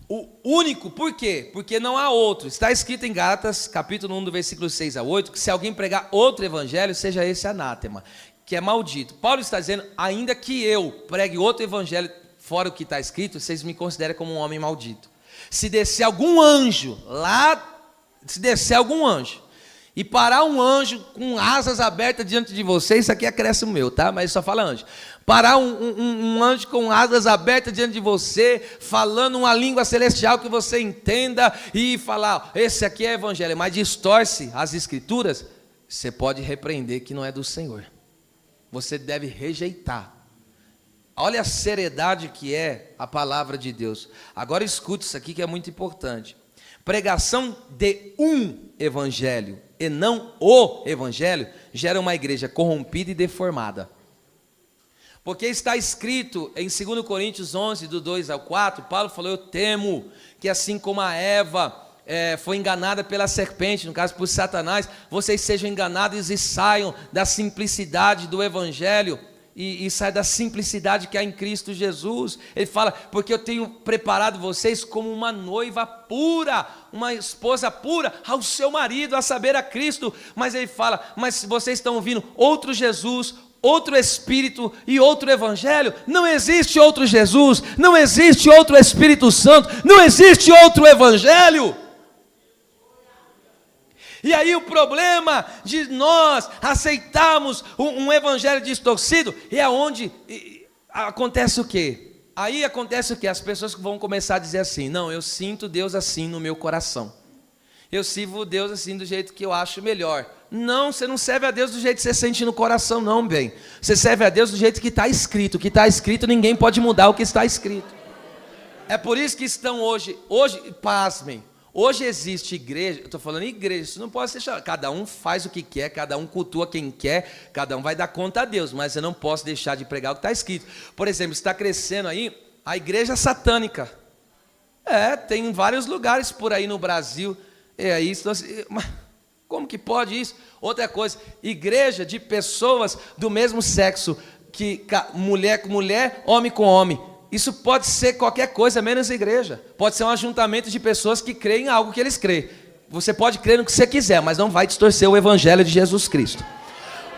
O único, por quê? Porque não há outro. Está escrito em Gálatas, capítulo 1, do versículo 6 a 8, que se alguém pregar outro evangelho, seja esse anátema, que é maldito. Paulo está dizendo, ainda que eu pregue outro evangelho fora o que está escrito, vocês me consideram como um homem maldito. Se descer algum anjo e parar um anjo com asas abertas diante de você, isso aqui é acréscimo meu, tá? Mas só fala anjo. Parar um anjo com asas abertas diante de você, falando uma língua celestial que você entenda, e falar, esse aqui é evangelho, mas distorce as escrituras, você pode repreender que não é do Senhor. Você deve rejeitar. Olha a seriedade que é a palavra de Deus. Agora escute isso aqui que é muito importante. Pregação de um evangelho e não o evangelho gera uma igreja corrompida e deformada. Porque está escrito em 2 Coríntios 11, do 2 ao 4, Paulo falou, eu temo que assim como a Eva foi enganada pela serpente, no caso por Satanás, vocês sejam enganados e saiam da simplicidade do evangelho, e sai da simplicidade que há em Cristo Jesus. Ele fala, porque eu tenho preparado vocês como uma noiva pura, uma esposa pura ao seu marido, a saber, a Cristo. Mas ele fala, mas vocês estão ouvindo outro Jesus, outro Espírito e outro Evangelho. Não existe outro Jesus, não existe outro Espírito Santo, não existe outro Evangelho. E aí o problema de nós aceitarmos um evangelho distorcido é onde acontece o quê? Aí acontece o quê? As pessoas vão começar a dizer assim, não, eu sinto Deus assim no meu coração. Eu sirvo Deus assim do jeito que eu acho melhor. Não, você não serve a Deus do jeito que você sente no coração, não, bem. Você serve a Deus do jeito que está escrito. O que está escrito, ninguém pode mudar o que está escrito. É por isso que estão hoje, pasmem, hoje existe igreja, eu estou falando igreja, isso não pode ser chamado, cada um faz o que quer, cada um cultua quem quer, cada um vai dar conta a Deus, mas eu não posso deixar de pregar o que está escrito. Por exemplo, está crescendo aí a igreja satânica. Tem vários lugares por aí no Brasil, isso, mas como que pode isso? Outra coisa, igreja de pessoas do mesmo sexo, que mulher com mulher, homem com homem. Isso pode ser qualquer coisa, menos igreja. Pode ser um ajuntamento de pessoas que creem em algo que eles creem. Você pode crer no que você quiser, mas não vai distorcer o evangelho de Jesus Cristo.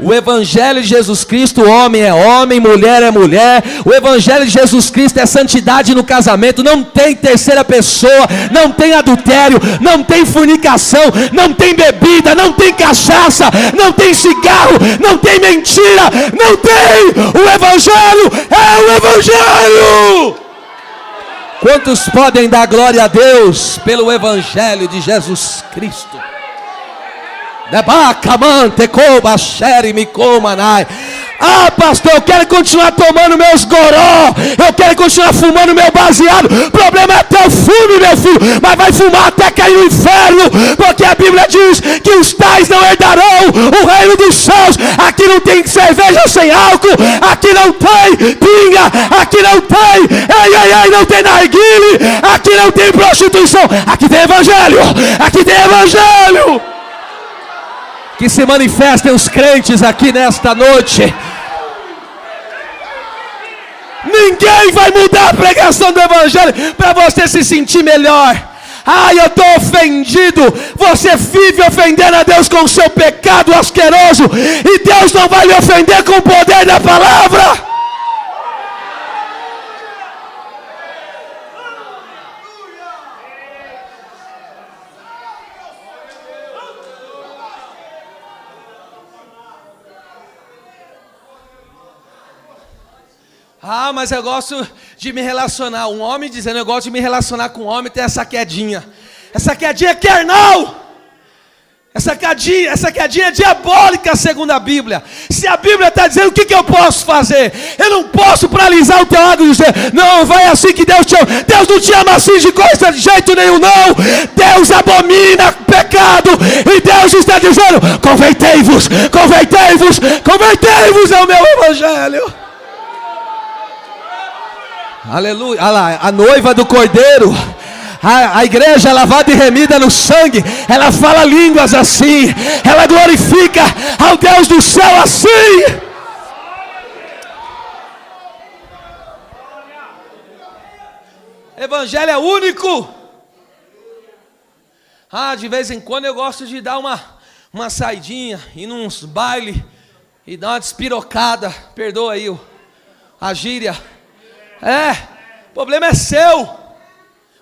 O evangelho de Jesus Cristo, homem é homem, mulher é mulher. O evangelho de Jesus Cristo é santidade no casamento. Não tem terceira pessoa, não tem adultério, não tem fornicação, não tem bebida, não tem cachaça, não tem cigarro, não tem mentira, não tem. O evangelho é o evangelho. Quantos podem dar glória a Deus pelo evangelho de Jesus Cristo? Ah, pastor, eu quero continuar tomando meus goró, eu quero continuar fumando meu baseado. O problema é até o fumo, meu filho, mas vai fumar até cair no inferno, porque a Bíblia diz que os tais não herdarão o reino dos céus. Aqui não tem cerveja sem álcool, aqui não tem pinga, aqui não tem não tem narguile, aqui não tem prostituição, aqui tem evangelho, aqui tem evangelho. Que se manifestem os crentes aqui nesta noite. Ninguém vai mudar a pregação do evangelho para você se sentir melhor. Eu estou ofendido. Você vive ofendendo a Deus com o seu pecado asqueroso, e Deus não vai lhe ofender com o poder da palavra. Mas eu gosto de me relacionar. Um homem dizendo, eu gosto de me relacionar com um homem, tem essa quedinha. Essa quedinha é carnal. Essa quedinha é diabólica, segundo a Bíblia. Se a Bíblia está dizendo, o que eu posso fazer? Eu não posso paralisar o teu lado e dizer, não, vai assim que Deus te ama. Deus não te ama assim de coisa de jeito nenhum, não. Deus abomina pecado, e Deus está dizendo, convertei-vos ao meu evangelho. Aleluia. Olha lá, a noiva do Cordeiro, a igreja lavada e remida no sangue, ela fala línguas assim, ela glorifica ao Deus do céu assim. Evangelho é único. De vez em quando eu gosto de dar uma saidinha, ir nos bailes e dar uma despirocada, perdoa aí a gíria. O problema é seu.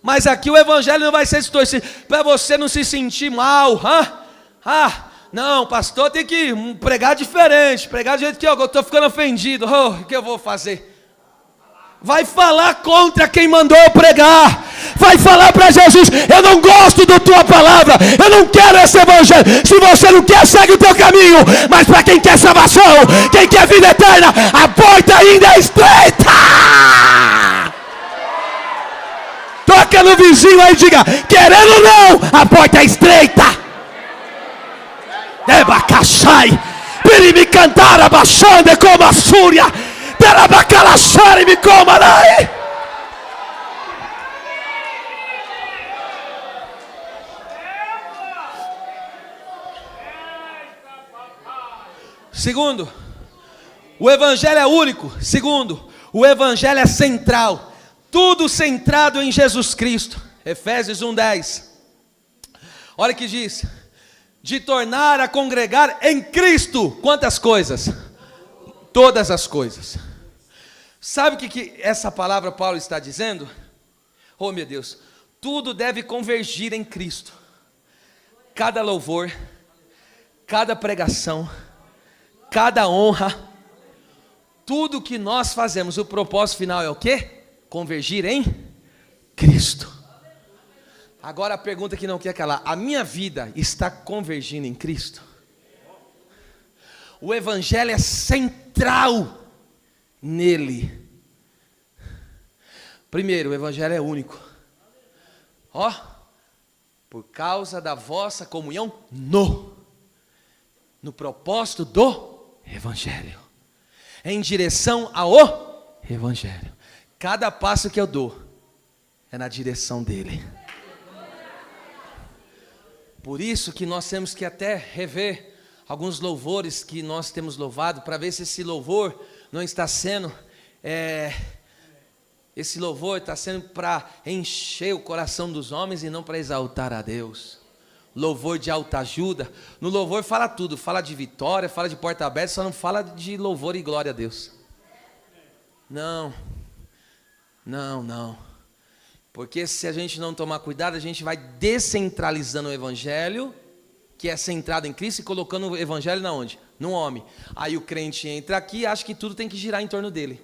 Mas aqui o evangelho não vai ser distorcido, para você não se sentir mal. Não, pastor tem que pregar diferente, pregar do jeito que eu estou ficando ofendido. O que eu vou fazer? Vai falar contra quem mandou eu pregar. Vai falar para Jesus: eu não gosto da tua palavra, eu não quero esse evangelho. Se você não quer, segue o teu caminho. Mas para quem quer salvação, quem quer vida eterna, a porta ainda é estreita. Toca no vizinho aí e diga: querendo ou não, a porta é estreita. Ebacachai, pirimi cantar abaixando como a súria. Terabacalaxar e me comarai. Segundo, o evangelho é único. Segundo, o evangelho é central. Tudo centrado em Jesus Cristo. Efésios 1:10. Olha o que diz: de tornar a congregar em Cristo. Quantas coisas? Todas as coisas. Sabe o que essa palavra Paulo está dizendo? Oh meu Deus, tudo deve convergir em Cristo. Cada louvor, cada pregação, cada honra, tudo que nós fazemos, o propósito final é o quê? Convergir em Cristo. Agora a pergunta que não quer calar: a minha vida está convergindo em Cristo? O evangelho é central nele. Primeiro, o evangelho é único. Por causa da vossa comunhão no propósito do evangelho, em direção ao evangelho. Cada passo que eu dou é na direção dele. Por isso que nós temos que até rever alguns louvores que nós temos louvado, para ver se esse louvor não está sendo, esse louvor está sendo para encher o coração dos homens e não para exaltar a Deus. Louvor de alta ajuda. No louvor fala tudo, fala de vitória, fala de porta aberta, só não fala de louvor e glória a Deus. Não. Porque se a gente não tomar cuidado, a gente vai descentralizando o evangelho, que é centrado em Cristo, e colocando o evangelho na onde? No homem. Aí o crente entra aqui e acha que tudo tem que girar em torno dele.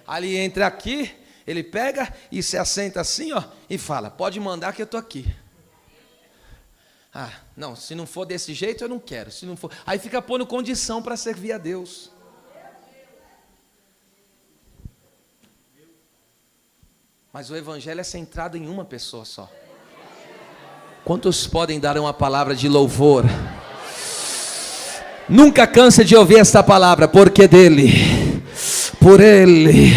Aí ele entra aqui, ele pega e se assenta assim, e fala: pode mandar que eu estou aqui. Não, se não for desse jeito eu não quero. Se não for, aí fica pondo condição para servir a Deus. Mas o evangelho é centrado em uma pessoa só. Quantos podem dar uma palavra de louvor? Nunca cansa de ouvir esta palavra, porque dele, por ele,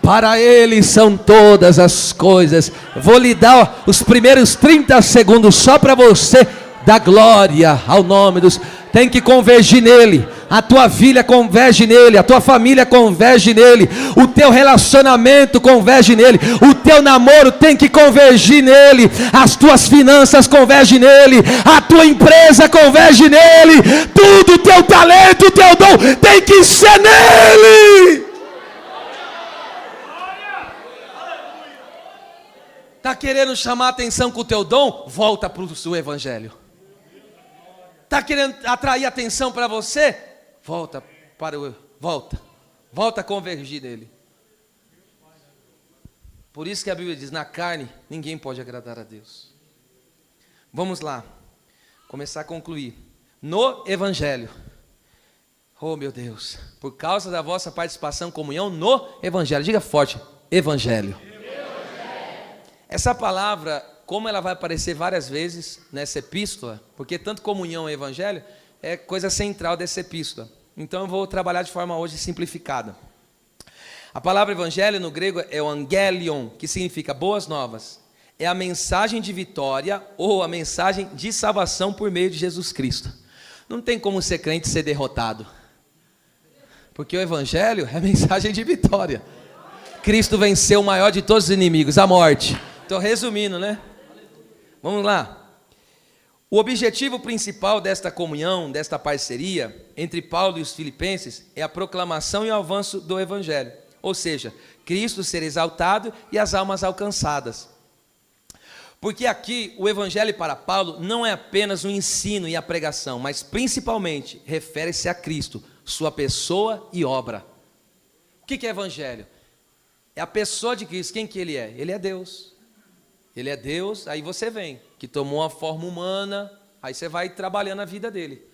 para ele são todas as coisas. Vou lhe dar os primeiros 30 segundos só para você dar glória ao nome dos... Tem que convergir nele. A tua filha converge nele, a tua família converge nele, o teu relacionamento converge nele, o teu namoro tem que convergir nele, as tuas finanças convergem nele, a tua empresa converge nele, tudo, o teu talento, o teu dom tem que ser nele. Está querendo chamar a atenção com o teu dom? Volta para o seu evangelho. Está querendo atrair atenção para você? Volta a convergir nele. Por isso que a Bíblia diz: na carne ninguém pode agradar a Deus. Vamos lá, começar a concluir. No evangelho, oh meu Deus, por causa da vossa participação, comunhão no evangelho. Diga forte: evangelho. Essa palavra, como ela vai aparecer várias vezes nessa epístola, porque tanto comunhão e evangelho é coisa central dessa epístola. Então eu vou trabalhar de forma hoje simplificada. A palavra evangelho no grego é o angelion, que significa boas novas. É a mensagem de vitória ou a mensagem de salvação por meio de Jesus Cristo. Não tem como ser crente e ser derrotado. Porque o evangelho é mensagem de vitória. Cristo venceu o maior de todos os inimigos, a morte. Estou resumindo, né? Vamos lá. O objetivo principal desta comunhão, desta parceria entre Paulo e os filipenses é a proclamação e o avanço do evangelho. Ou seja, Cristo ser exaltado e as almas alcançadas. Porque aqui o evangelho para Paulo não é apenas o ensino e a pregação, mas principalmente refere-se a Cristo, sua pessoa e obra. O que é evangelho? É a pessoa de Cristo. Quem que ele é? Ele é Deus. Ele é Deus, aí você vem, que tomou uma forma humana, aí você vai trabalhando a vida dele.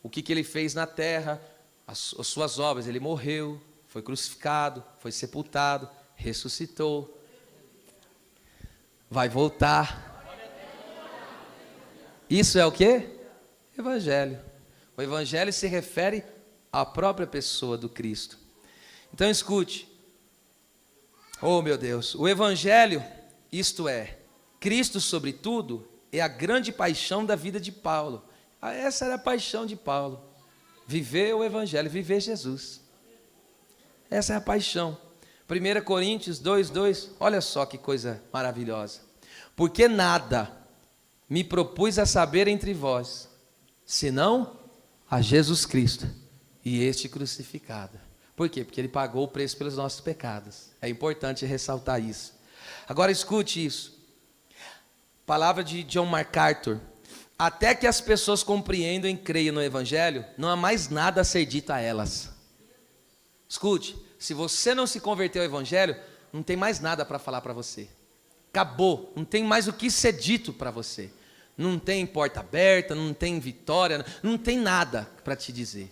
O que ele fez na terra, as suas obras, ele morreu, foi crucificado, foi sepultado, ressuscitou, vai voltar. Isso é o quê? Evangelho. O evangelho se refere à própria pessoa do Cristo. Então escute. Oh meu Deus, o evangelho, isto é, Cristo sobre tudo, é a grande paixão da vida de Paulo. Essa era a paixão de Paulo. Viver o evangelho, viver Jesus. Essa é a paixão. 1 Coríntios 2:2, olha só que coisa maravilhosa. Porque nada me propus a saber entre vós, senão a Jesus Cristo e este crucificado. Por quê? Porque ele pagou o preço pelos nossos pecados. É importante ressaltar isso. Agora escute isso. Palavra de John MacArthur. Até que as pessoas compreendam e creiam no evangelho, não há mais nada a ser dito a elas. Escute, se você não se converteu ao evangelho, não tem mais nada para falar para você. Acabou, não tem mais o que ser dito para você. Não tem porta aberta, não tem vitória, não tem nada para te dizer.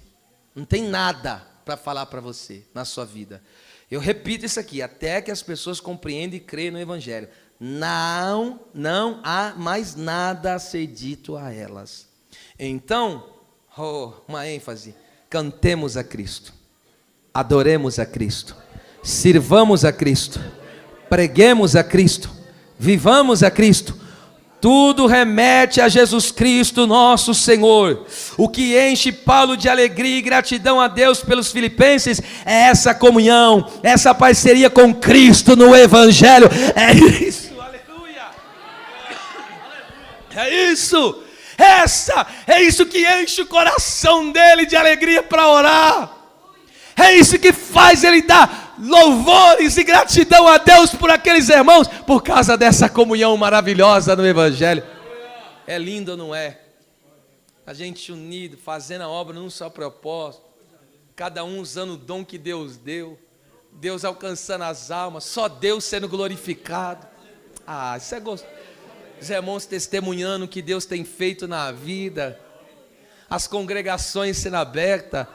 Não tem nada para falar para você na sua vida. Eu repito isso aqui, até que as pessoas compreendam e creiam no evangelho. Não há mais nada a ser dito a elas. Então, uma ênfase, cantemos a Cristo, adoremos a Cristo, sirvamos a Cristo, preguemos a Cristo, vivamos a Cristo. Tudo remete a Jesus Cristo, nosso Senhor. O que enche Paulo de alegria e gratidão a Deus pelos filipenses é essa comunhão, essa parceria com Cristo no evangelho. É isso, aleluia. É isso. É isso que enche o coração dele de alegria para orar. É isso que faz ele dar louvores e gratidão a Deus por aqueles irmãos, por causa dessa comunhão maravilhosa no evangelho. É lindo ou não é? A gente unido, fazendo a obra num só propósito, cada um usando o dom que Deus deu, Deus alcançando as almas, só Deus sendo glorificado. Isso é gostoso. Os irmãos testemunhando o que Deus tem feito na vida, as congregações sendo abertas.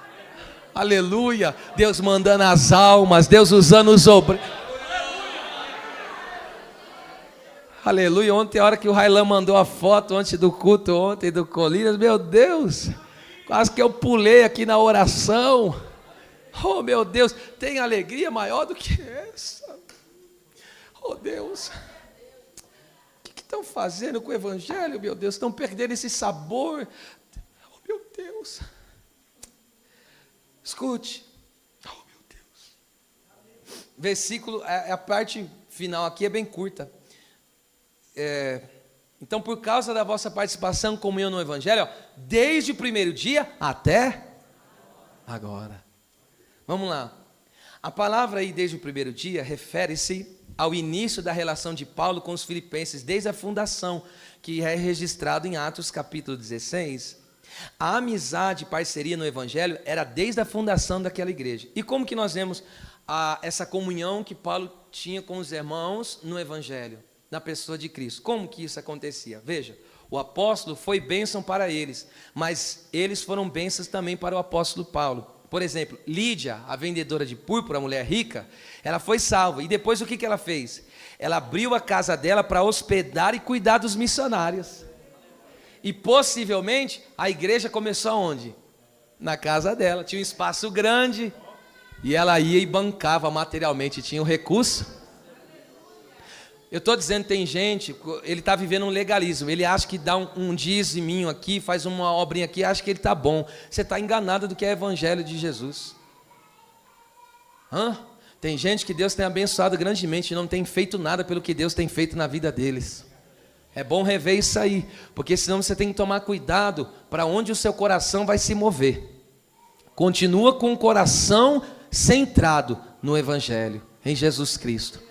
Aleluia, Deus mandando as almas, Deus usando os obreiros. Aleluia, ontem a hora que o Railan mandou a foto antes do culto, ontem do Colinas, meu Deus, quase que eu pulei aqui na oração. Oh meu Deus, tem alegria maior do que essa? Oh Deus, o que estão fazendo com o evangelho, meu Deus? Estão perdendo esse sabor. Oh meu Deus. Escute, oh meu Deus, versículo, a parte final aqui é bem curta. Então, por causa da vossa participação em comunhão no evangelho, desde o primeiro dia até agora. Vamos lá, a palavra aí desde o primeiro dia refere-se ao início da relação de Paulo com os filipenses, desde a fundação, que é registrado em Atos capítulo 16. A amizade e parceria no evangelho era desde a fundação daquela igreja. E como que nós vemos essa comunhão que Paulo tinha com os irmãos no evangelho, na pessoa de Cristo? Como que isso acontecia? Veja, o apóstolo foi bênção para eles, mas eles foram bênçãos também para o apóstolo Paulo. Por exemplo, Lídia, a vendedora de púrpura, a mulher rica, ela foi salva. E depois o que ela fez? Ela abriu a casa dela para hospedar e cuidar dos missionários. E possivelmente a igreja começou aonde? Na casa dela, tinha um espaço grande, e ela ia e bancava materialmente, tinha o recurso. Eu estou dizendo, tem gente, ele está vivendo um legalismo, ele acha que dá um diziminho aqui, faz uma obrinha aqui, acha que ele está bom. Você está enganado do que é o evangelho de Jesus. Tem gente que Deus tem abençoado grandemente e não tem feito nada pelo que Deus tem feito na vida deles. É bom rever isso aí, porque senão você tem que tomar cuidado para onde o seu coração vai se mover. Continua com o coração centrado no evangelho, em Jesus Cristo.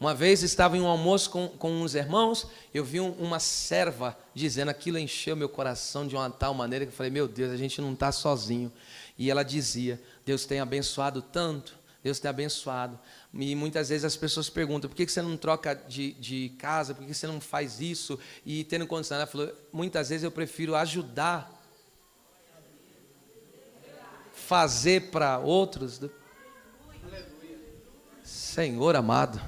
Uma vez estava em um almoço com uns irmãos, eu vi uma serva dizendo, aquilo encheu meu coração de uma tal maneira que eu falei, meu Deus, a gente não está sozinho. E ela dizia, Deus tem abençoado tanto, Deus tem abençoado. E muitas vezes as pessoas perguntam, por que você não troca de casa, por que você não faz isso? E tendo condição, ela falou, muitas vezes eu prefiro ajudar, fazer para outros. Senhor amado,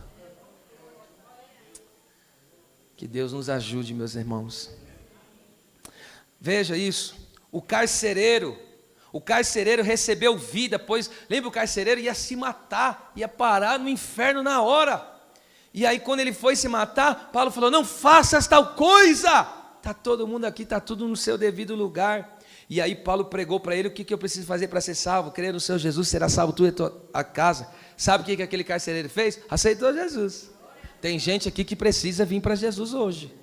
que Deus nos ajude, meus irmãos. Veja isso, o carcereiro recebeu vida, pois, lembra, o carcereiro ia se matar, ia parar no inferno na hora. E aí quando ele foi se matar, Paulo falou, não faças tal coisa. Está todo mundo aqui, está tudo no seu devido lugar. E aí Paulo pregou para ele, o que eu preciso fazer para ser salvo? Crer no Senhor Jesus, será salvo tu e a casa. Sabe o que aquele carcereiro fez? Aceitou Jesus. Tem gente aqui que precisa vir para Jesus hoje.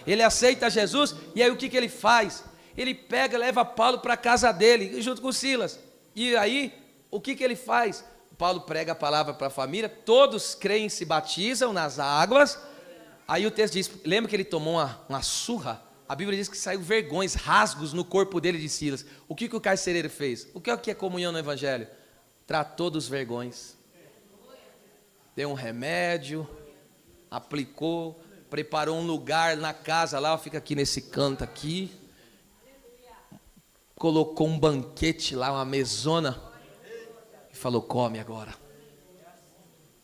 Ele aceita Jesus, e aí o que ele faz? Ele pega, leva Paulo para a casa dele, junto com Silas. E aí, o que ele faz? Paulo prega a palavra para a família, todos creem, se batizam nas águas. Aí o texto diz, lembra que ele tomou uma surra? A Bíblia diz que saiu vergões, rasgos no corpo dele de Silas. O que o carcereiro fez? O que é comunhão no Evangelho? Tratou dos vergões. Deu um remédio, aplicou, preparou um lugar na casa lá, fica aqui nesse canto aqui. Colocou um banquete lá, uma mesona, e falou, come agora.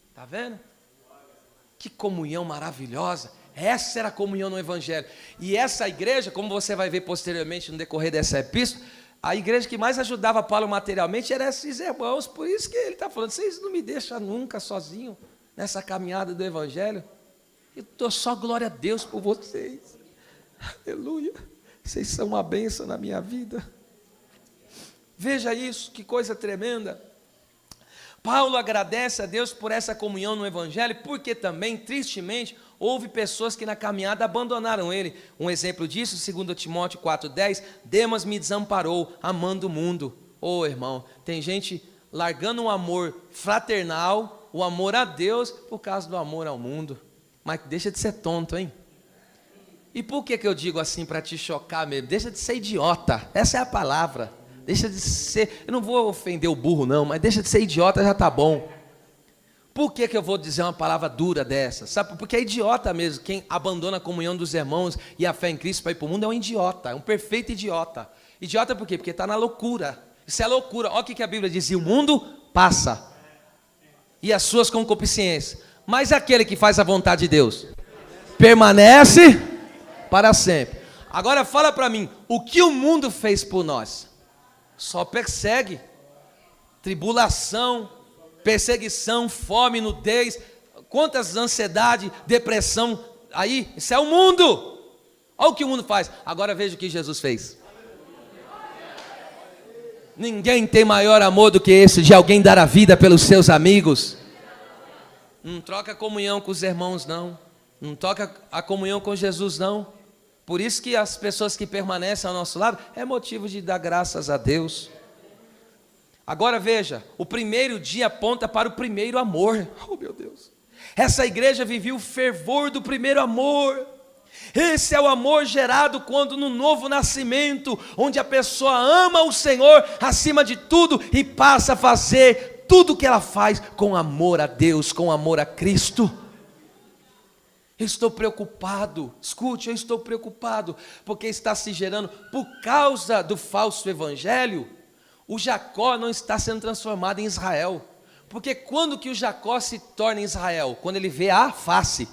Está vendo? Que comunhão maravilhosa. Essa era a comunhão no Evangelho. E essa igreja, como você vai ver posteriormente no decorrer dessa epístola, a igreja que mais ajudava Paulo materialmente era esses irmãos. Por isso que ele está falando, vocês não me deixam nunca sozinho nessa caminhada do Evangelho. Eu dou só glória a Deus por vocês. Aleluia. Vocês são uma bênção na minha vida. Veja isso, que coisa tremenda. Paulo agradece a Deus por essa comunhão no Evangelho, porque também, tristemente, houve pessoas que na caminhada abandonaram ele. Um exemplo disso, 2 Timóteo 4,10, Demas me desamparou, amando o mundo. Irmão, tem gente largando um amor fraternal, o amor a Deus, por causa do amor ao mundo. Mas deixa de ser tonto, hein? E por que eu digo assim, para te chocar mesmo? Deixa de ser idiota, essa é a palavra. Deixa de ser, eu não vou ofender o burro não, mas deixa de ser idiota, já está bom. Por que eu vou dizer uma palavra dura dessa? Sabe, porque é idiota mesmo, quem abandona a comunhão dos irmãos e a fé em Cristo para ir para o mundo é um idiota, é um perfeito idiota. Idiota por quê? Porque está na loucura, isso é loucura. Olha o que a Bíblia diz, e o mundo passa, e as suas concupiscências, mas aquele que faz a vontade de Deus, permanece para sempre. Agora fala para mim, o que o mundo fez por nós? Só persegue, tribulação, perseguição, fome, nudez, quantas ansiedade, depressão, aí, isso é o mundo. Olha o que o mundo faz. Agora veja o que Jesus fez. Ninguém tem maior amor do que esse, de alguém dar a vida pelos seus amigos. Não troca a comunhão com os irmãos não, não troca a comunhão com Jesus não. Por isso que as pessoas que permanecem ao nosso lado, é motivo de dar graças a Deus. Agora veja, o primeiro dia aponta para o primeiro amor. Oh meu Deus, essa igreja vivia o fervor do primeiro amor. Esse é o amor gerado quando no novo nascimento, onde a pessoa ama o Senhor acima de tudo e passa a fazer tudo o que ela faz com amor a Deus, com amor a Cristo. Eu estou preocupado, escute, eu estou preocupado, porque está se gerando, por causa do falso evangelho, o Jacó não está sendo transformado em Israel. Porque quando que o Jacó se torna em Israel? Quando ele vê a face.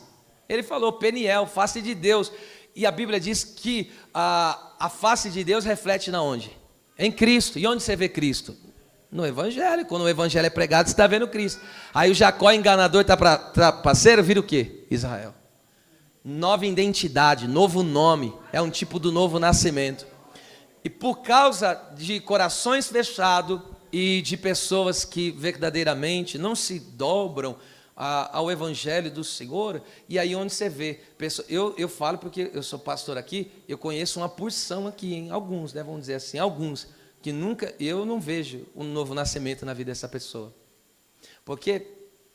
Ele falou, Peniel, face de Deus. E a Bíblia diz que a face de Deus reflete na onde? Em Cristo. E onde você vê Cristo? No Evangelho. Quando o Evangelho é pregado, você está vendo Cristo. Aí o Jacó enganador, trapaceiro, vira o quê? Israel. Nova identidade, novo nome, é um tipo do novo nascimento. E por causa de corações fechados e de pessoas que verdadeiramente não se dobram ao Evangelho do Senhor, e aí onde você vê, eu falo porque eu sou pastor aqui, eu conheço uma porção aqui, hein? Alguns, né, vamos dizer assim, alguns, que eu não vejo um novo nascimento na vida dessa pessoa. Porque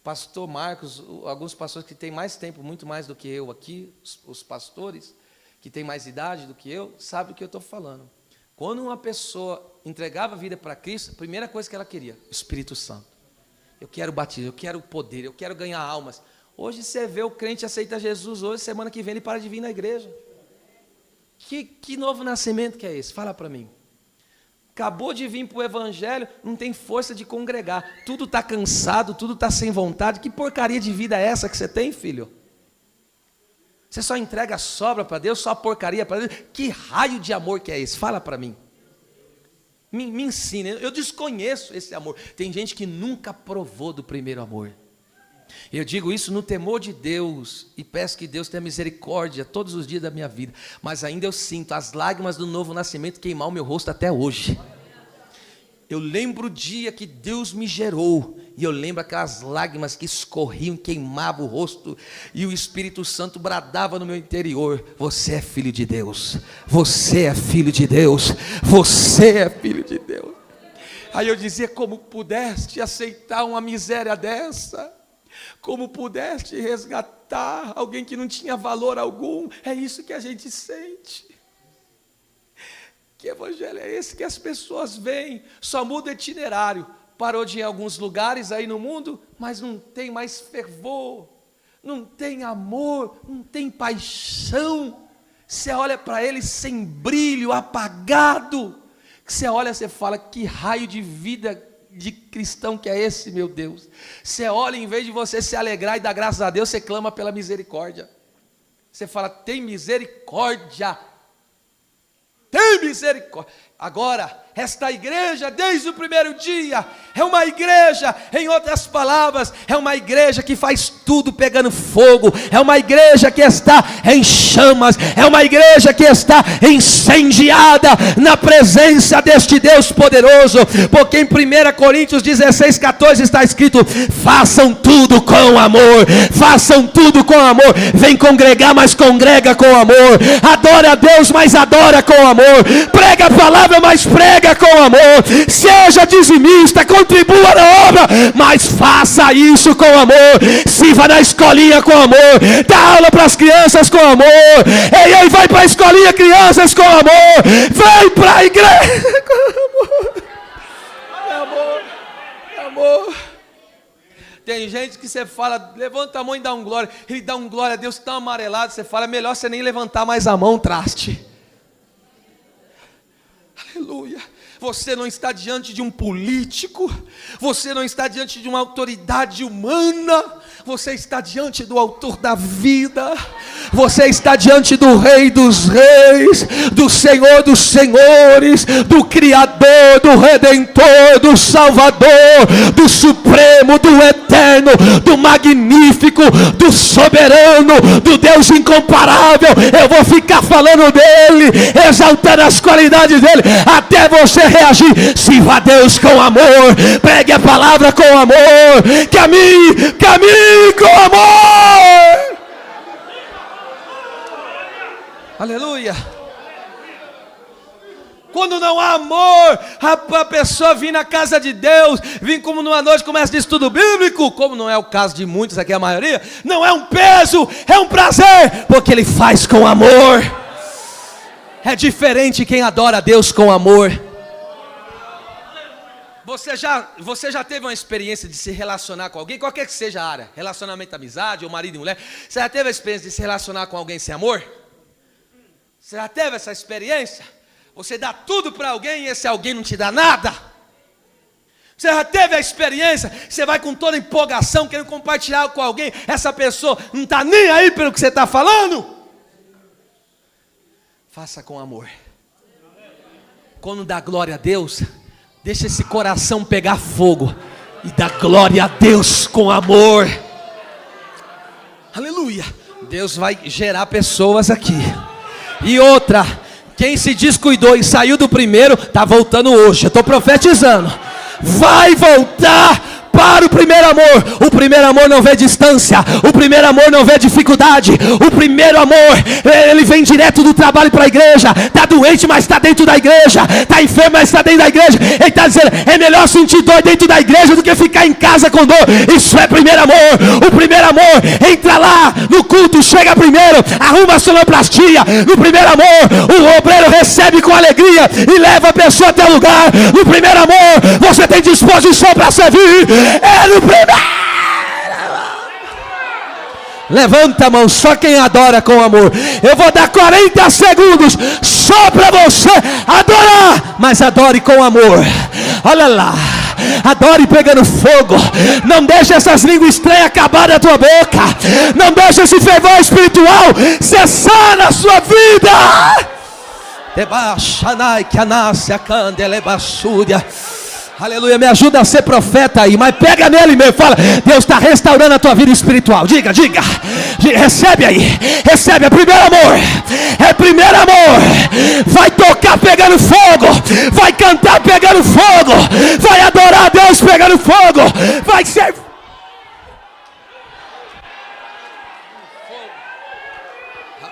pastor Marcos, alguns pastores que têm mais tempo, muito mais do que eu aqui, os pastores que têm mais idade do que eu, sabem do que eu estou falando. Quando uma pessoa entregava a vida para Cristo, a primeira coisa que ela queria, o Espírito Santo. Eu quero batismo, eu quero poder, eu quero ganhar almas. Hoje você vê o crente aceita Jesus, hoje, semana que vem, ele para de vir na igreja. Que novo nascimento que é esse? Fala para mim. Acabou de vir para o evangelho, não tem força de congregar. Tudo está cansado, tudo está sem vontade. Que porcaria de vida é essa que você tem, filho? Você só entrega a sobra para Deus, só porcaria para Deus. Que raio de amor que é esse? Fala para mim. Me ensina. Eu desconheço esse amor. Tem gente que nunca provou do primeiro amor. Eu digo isso no temor de Deus e peço que Deus tenha misericórdia todos os dias da minha vida, mas ainda eu sinto as lágrimas do novo nascimento queimar o meu rosto até hoje. Eu lembro o dia que Deus me gerou e eu lembro aquelas lágrimas que escorriam, queimavam o rosto e o Espírito Santo bradava no meu interior: você é filho de Deus, você é filho de Deus, você é filho de Deus. Aí eu dizia: como pudeste aceitar uma miséria dessa? Como pudeste resgatar alguém que não tinha valor algum? É isso que a gente sente. Que evangelho é esse que as pessoas veem? Só muda o itinerário. Parou de ir em alguns lugares aí no mundo, mas não tem mais fervor, não tem amor, não tem paixão. Você olha para ele sem brilho, apagado. Você olha, você fala: que raio de vida de cristão que é esse, meu Deus? Você olha, em vez de você se alegrar e dar graças a Deus, você clama pela misericórdia. Você fala: tem misericórdia, tem misericórdia. Agora, esta igreja, desde o primeiro dia, é uma igreja, em outras palavras, é uma igreja que faz tudo pegando fogo, é uma igreja que está em chamas, é uma igreja que está incendiada na presença deste Deus poderoso, porque em 1 Coríntios 16:14 está escrito: façam tudo com amor, façam tudo com amor. Vem congregar, mas congrega com amor. Adora a Deus, mas adora com amor. Prega a palavra, mas prega com amor. Seja dizimista, contribua na obra, mas faça isso com amor. Sirva na escolinha com amor, dá aula para as crianças com amor. Ei, vai para a escolinha, crianças, com amor. Vem para a igreja com amor. Amor. Tem gente que você fala: levanta a mão e dá um glória. Ele dá um glória a Deus tão amarelado, você fala: melhor você nem levantar mais a mão, traste. Aleluia. Você não está diante de um político, você não está diante de uma autoridade humana, você está diante do autor da vida, você está diante do Rei dos Reis, do Senhor dos Senhores, do Criador, do Redentor, do Salvador, do Supremo, do Eterno, do Magnífico, do Soberano, do Deus incomparável. Eu vou ficar falando dele, exaltando as qualidades dele, até você reagir. Sirva a Deus com amor, pregue a palavra com amor, caminhe com amor. Aleluia. Quando não há amor, a pessoa vir na casa de Deus, vir como numa noite começa de estudo bíblico, como não é o caso de muitos aqui, a maioria, não é um peso, é um prazer, porque ele faz com amor. É diferente quem adora a Deus com amor. Você já teve uma experiência de se relacionar com alguém, qualquer que seja a área, relacionamento, amizade, ou marido e mulher, você já teve a experiência de se relacionar com alguém sem amor? Você já teve essa experiência? Você dá tudo para alguém e esse alguém não te dá nada? Você já teve a experiência, você vai com toda empolgação, querendo compartilhar com alguém, essa pessoa não está nem aí pelo que você está falando? Faça com amor. Quando dá glória a Deus, deixa esse coração pegar fogo e dá glória a Deus com amor. Aleluia. Deus vai gerar pessoas aqui. E outra, quem se descuidou e saiu do primeiro, está voltando hoje. Eu estou profetizando. Vai voltar para Para o primeiro amor. O primeiro amor não vê distância. O primeiro amor não vê dificuldade. O primeiro amor, ele vem direto do trabalho para a igreja. Está doente, mas está dentro da igreja. Está enfermo, mas está dentro da igreja. Ele está dizendo, é melhor sentir dor dentro da igreja do que ficar em casa com dor. Isso é primeiro amor. O primeiro amor, entra lá no culto, chega primeiro, arruma a sonoplastia. No primeiro amor, o obreiro recebe com alegria e leva a pessoa até o lugar. No primeiro amor, você tem disposição para servir. É no primeiro. Levanta a mão, só quem adora com amor. Eu vou dar 40 segundos só para você adorar, mas adore com amor. Olha lá, adore pegando fogo. Não deixe essas línguas estranhas acabar na tua boca. Não deixe esse fervor espiritual cessar na sua vida. Aleluia, me ajuda a ser profeta aí, mas pega nele mesmo, fala, Deus está restaurando a tua vida espiritual. Diga, recebe aí, recebe, é primeiro amor, é primeiro amor. Vai tocar pegando fogo, vai cantar pegando fogo, vai adorar a Deus pegando fogo, vai ser.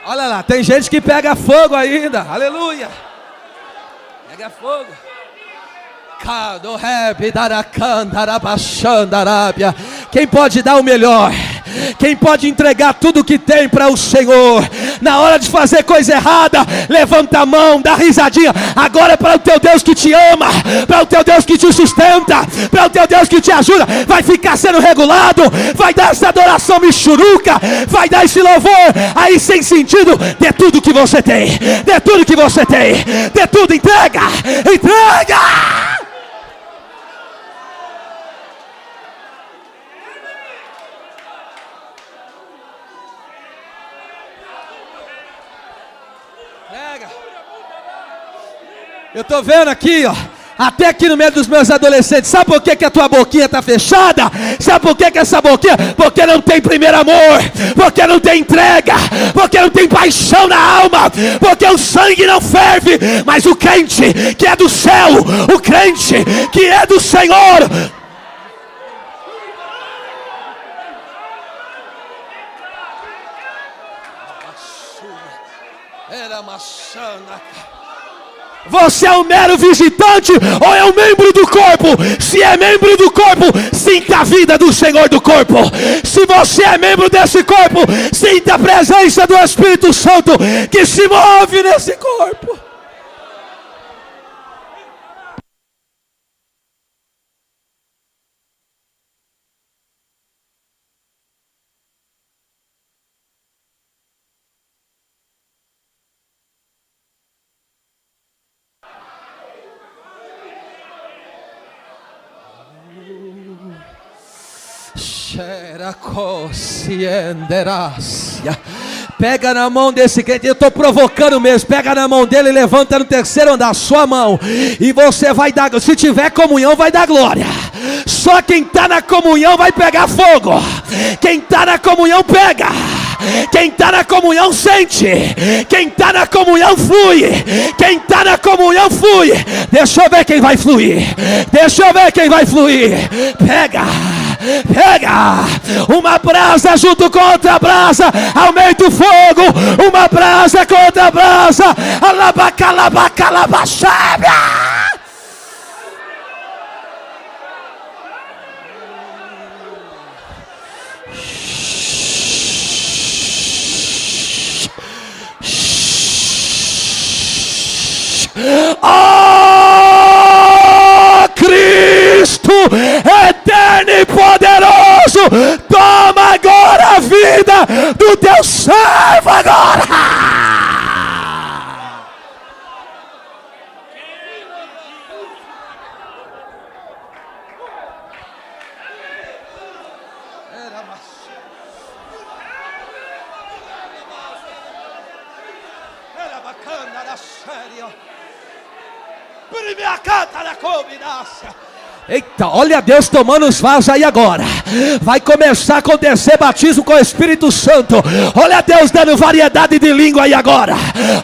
Olha lá, tem gente que pega fogo ainda, aleluia, pega fogo. Quem pode dar o melhor? Quem pode entregar tudo que tem para o Senhor? Na hora de fazer coisa errada, levanta a mão, dá risadinha. Agora é para o teu Deus que te ama, para o teu Deus que te sustenta, para o teu Deus que te ajuda. Vai ficar sendo regulado, vai dar essa adoração michuruca, vai dar esse louvor aí sem sentido. Dê tudo que você tem, dê tudo que você tem, dê tudo, entrega, entrega. Eu tô vendo aqui, ó, até aqui no meio dos meus adolescentes. Sabe por que a tua boquinha tá fechada? Sabe por que essa boquinha? Porque não tem primeiro amor, porque não tem entrega, porque não tem paixão na alma, porque o sangue não ferve. Mas o crente que é do céu, o crente que é do Senhor, era maçã. Você é um mero visitante ou é um membro do corpo? Se é membro do corpo, sinta a vida do Senhor do corpo. Se você é membro desse corpo, sinta a presença do Espírito Santo que se move nesse corpo. Pega na mão desse crente, eu estou provocando mesmo. Pega na mão dele e levanta no terceiro andar, sua mão, e você vai dar. Se tiver comunhão, vai dar glória. Só quem está na comunhão vai pegar fogo. Quem está na comunhão pega. Quem está na comunhão sente. Quem está na comunhão flui. Quem está na comunhão flui. Deixa eu ver quem vai fluir. Deixa eu ver quem vai fluir. Pega. Pega uma brasa junto com outra brasa, aumenta o fogo. Uma brasa com outra brasa, alabacalabacalábia. Oh, Cristo eterno e poderoso, toma agora a vida do teu servo agora. Eita, olha Deus tomando os vasos aí agora. Vai começar a acontecer batismo com o Espírito Santo. Olha Deus dando variedade de língua aí agora.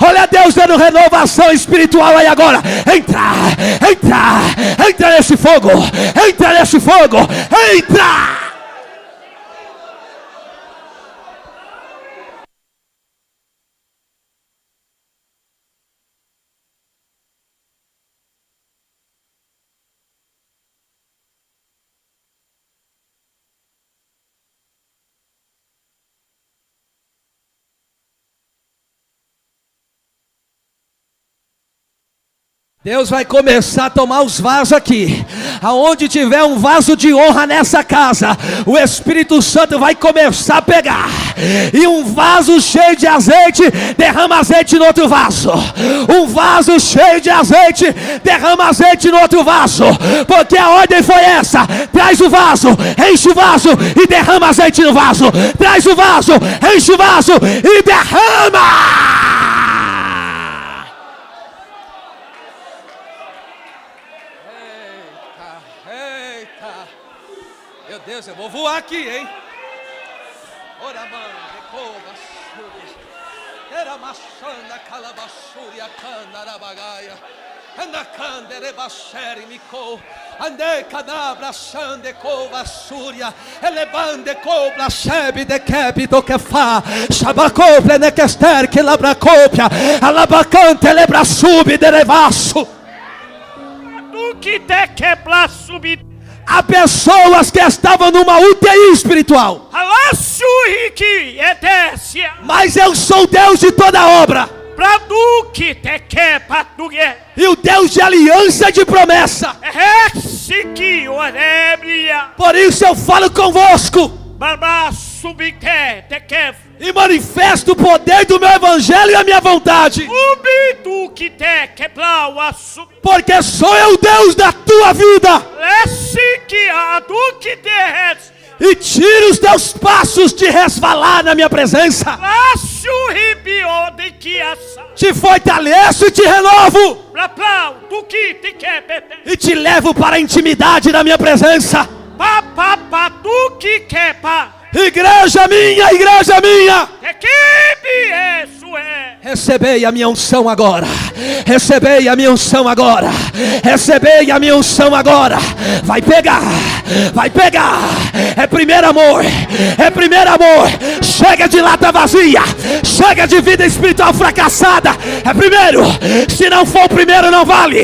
Olha Deus dando renovação espiritual aí agora. Entra nesse fogo. Entra nesse fogo. Entra. Deus vai começar a tomar os vasos aqui. Aonde tiver um vaso de honra nessa casa, o Espírito Santo vai começar a pegar. E um vaso cheio de azeite, derrama azeite no outro vaso. Um vaso cheio de azeite, derrama azeite no outro vaso. Porque a ordem foi essa: traz o vaso, enche o vaso e derrama azeite no vaso. Traz o vaso, enche o vaso e derrama. Meu Deus, eu vou voar aqui, hein? Ora, era maçanda, calabaçúria, candarabagaia, anda candere baseri mico, ande cadabra sande covassúria, elebande cobra sebe de kebito que fa, shabacople nequester que labra copia, alabacante lebra subi de revasso. Tu que te quebra subir. Há pessoas que estavam numa UTI espiritual. Mas eu sou o Deus de toda obra. E o Deus de aliança e de promessa. Por isso eu falo convosco. E manifesto o poder do meu evangelho e a minha vontade. Porque sou eu o Deus da tua vida. E tira os teus passos de resvalar na minha presença. Te fortaleço e te renovo. E te levo para a intimidade da minha presença. Igreja minha. Recebei a minha unção agora. Recebei a minha unção agora. Recebei a minha unção agora. Vai pegar. É primeiro amor. Chega de lata vazia. Chega de vida espiritual fracassada. É primeiro. Se não for o primeiro, não vale.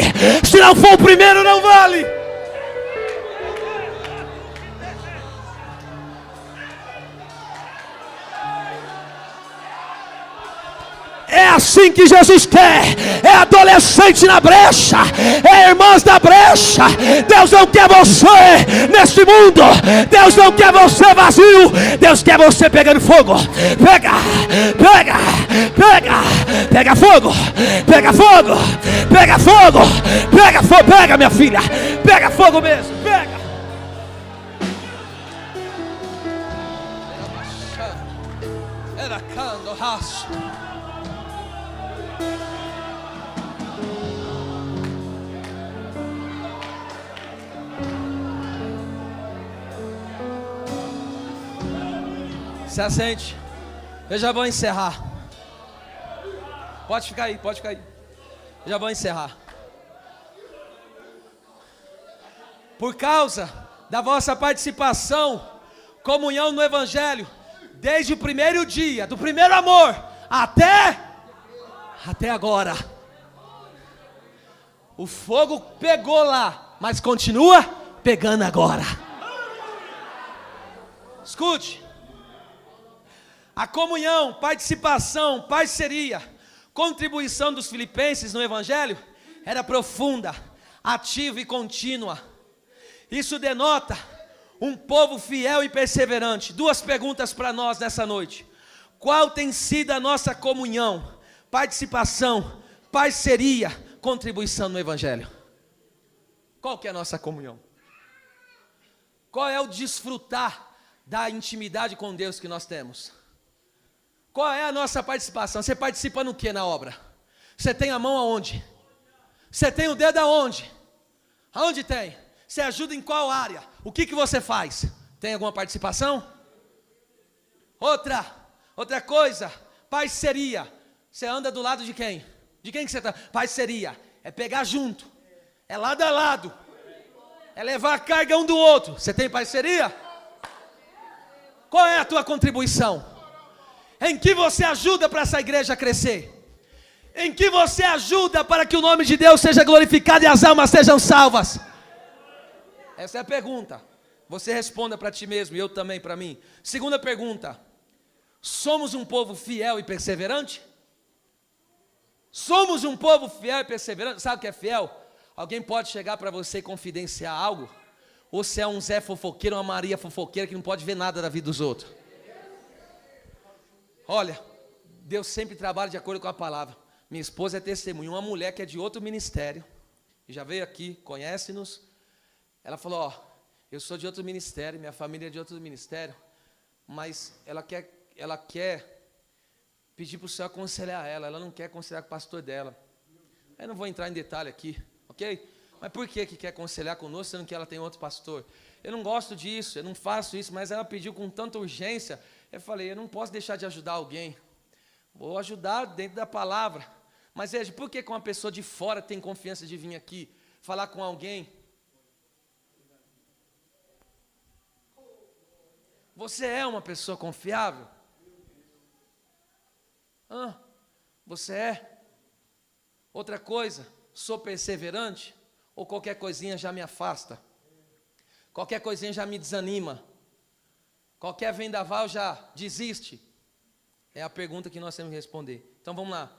É assim que Jesus quer. É adolescente na brecha, é irmãs da brecha. Deus não quer você neste mundo. Deus não quer você vazio. Deus quer você pegando fogo. Pega fogo. Pega, minha filha. Pega fogo mesmo. Pega. Era cando raço. Se assente. Eu já vou encerrar. Pode ficar aí. Eu já vou encerrar. Por causa da vossa participação, comunhão no Evangelho, desde o primeiro dia, do primeiro amor, até agora. O fogo pegou lá, mas continua pegando agora. Escute. A comunhão, participação, parceria, contribuição dos filipenses no Evangelho era profunda, ativa e contínua. Isso denota um povo fiel e perseverante. Duas perguntas para nós nessa noite. Qual tem sido a nossa comunhão, participação, parceria, contribuição no Evangelho? Qual que é a nossa comunhão? Qual é o desfrutar da intimidade com Deus que nós temos? Qual é a nossa participação? Você participa no que na obra? Você tem a mão aonde? Você tem o dedo aonde? Aonde tem? Você ajuda em qual área? O que você faz? Tem alguma participação? Outra coisa, parceria. Você anda do lado de quem? De quem que você está? Parceria, é pegar junto, é lado a lado, é levar a carga um do outro. Você tem parceria? Qual é a tua contribuição? Em que você ajuda para essa igreja crescer? Em que você ajuda para que o nome de Deus seja glorificado e as almas sejam salvas? Essa é a pergunta. Você responda para ti mesmo e eu também para mim. Segunda pergunta: somos um povo fiel e perseverante? Somos um povo fiel e perseverante? Sabe o que é fiel? Alguém pode chegar para você e confidenciar algo? Ou você é um Zé fofoqueiro, uma Maria fofoqueira que não pode ver nada da vida dos outros? Olha, Deus sempre trabalha de acordo com a palavra. Minha esposa é testemunha, uma mulher que é de outro ministério, já veio aqui, conhece-nos. Ela falou, ó, eu sou de outro ministério, minha família é de outro ministério, mas ela quer pedir para o Senhor aconselhar ela não quer aconselhar com o pastor dela. Eu não vou entrar em detalhe aqui, ok? Mas por que quer aconselhar conosco, sendo que ela tem outro pastor? Eu não gosto disso, eu não faço isso, mas ela pediu com tanta urgência. Eu falei, eu não posso deixar de ajudar alguém. Vou ajudar dentro da palavra. Mas veja, por que uma pessoa de fora tem confiança de vir aqui falar com alguém? Você é uma pessoa confiável? Você é? Outra coisa, sou perseverante? Ou qualquer coisinha já me afasta? Qualquer coisinha já me desanima? Qualquer vendaval já desiste? É a pergunta que nós temos que responder. Então vamos lá.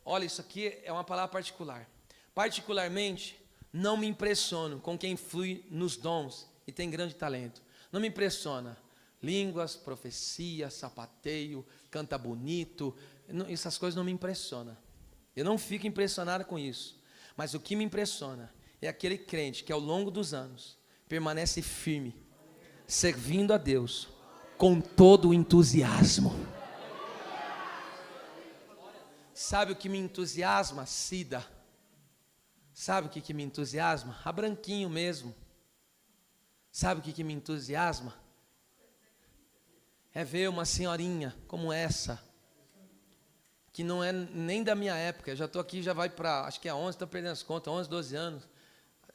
Olha, isso aqui é uma palavra particular. Particularmente, não me impressiono com quem flui nos dons e tem grande talento. Não me impressiona línguas, profecia, sapateio, canta bonito. Essas coisas não me impressionam. Eu não fico impressionado com isso. Mas o que me impressiona é aquele crente que ao longo dos anos permanece firme, servindo a Deus com todo o entusiasmo. Sabe o que me entusiasma? Cida. Sabe o que me entusiasma? A Branquinho mesmo. Sabe o que me entusiasma? É ver uma senhorinha como essa, que não é nem da minha época. Eu já estou aqui, já vai para, acho que é 11, estou perdendo as contas, 11, 12 anos.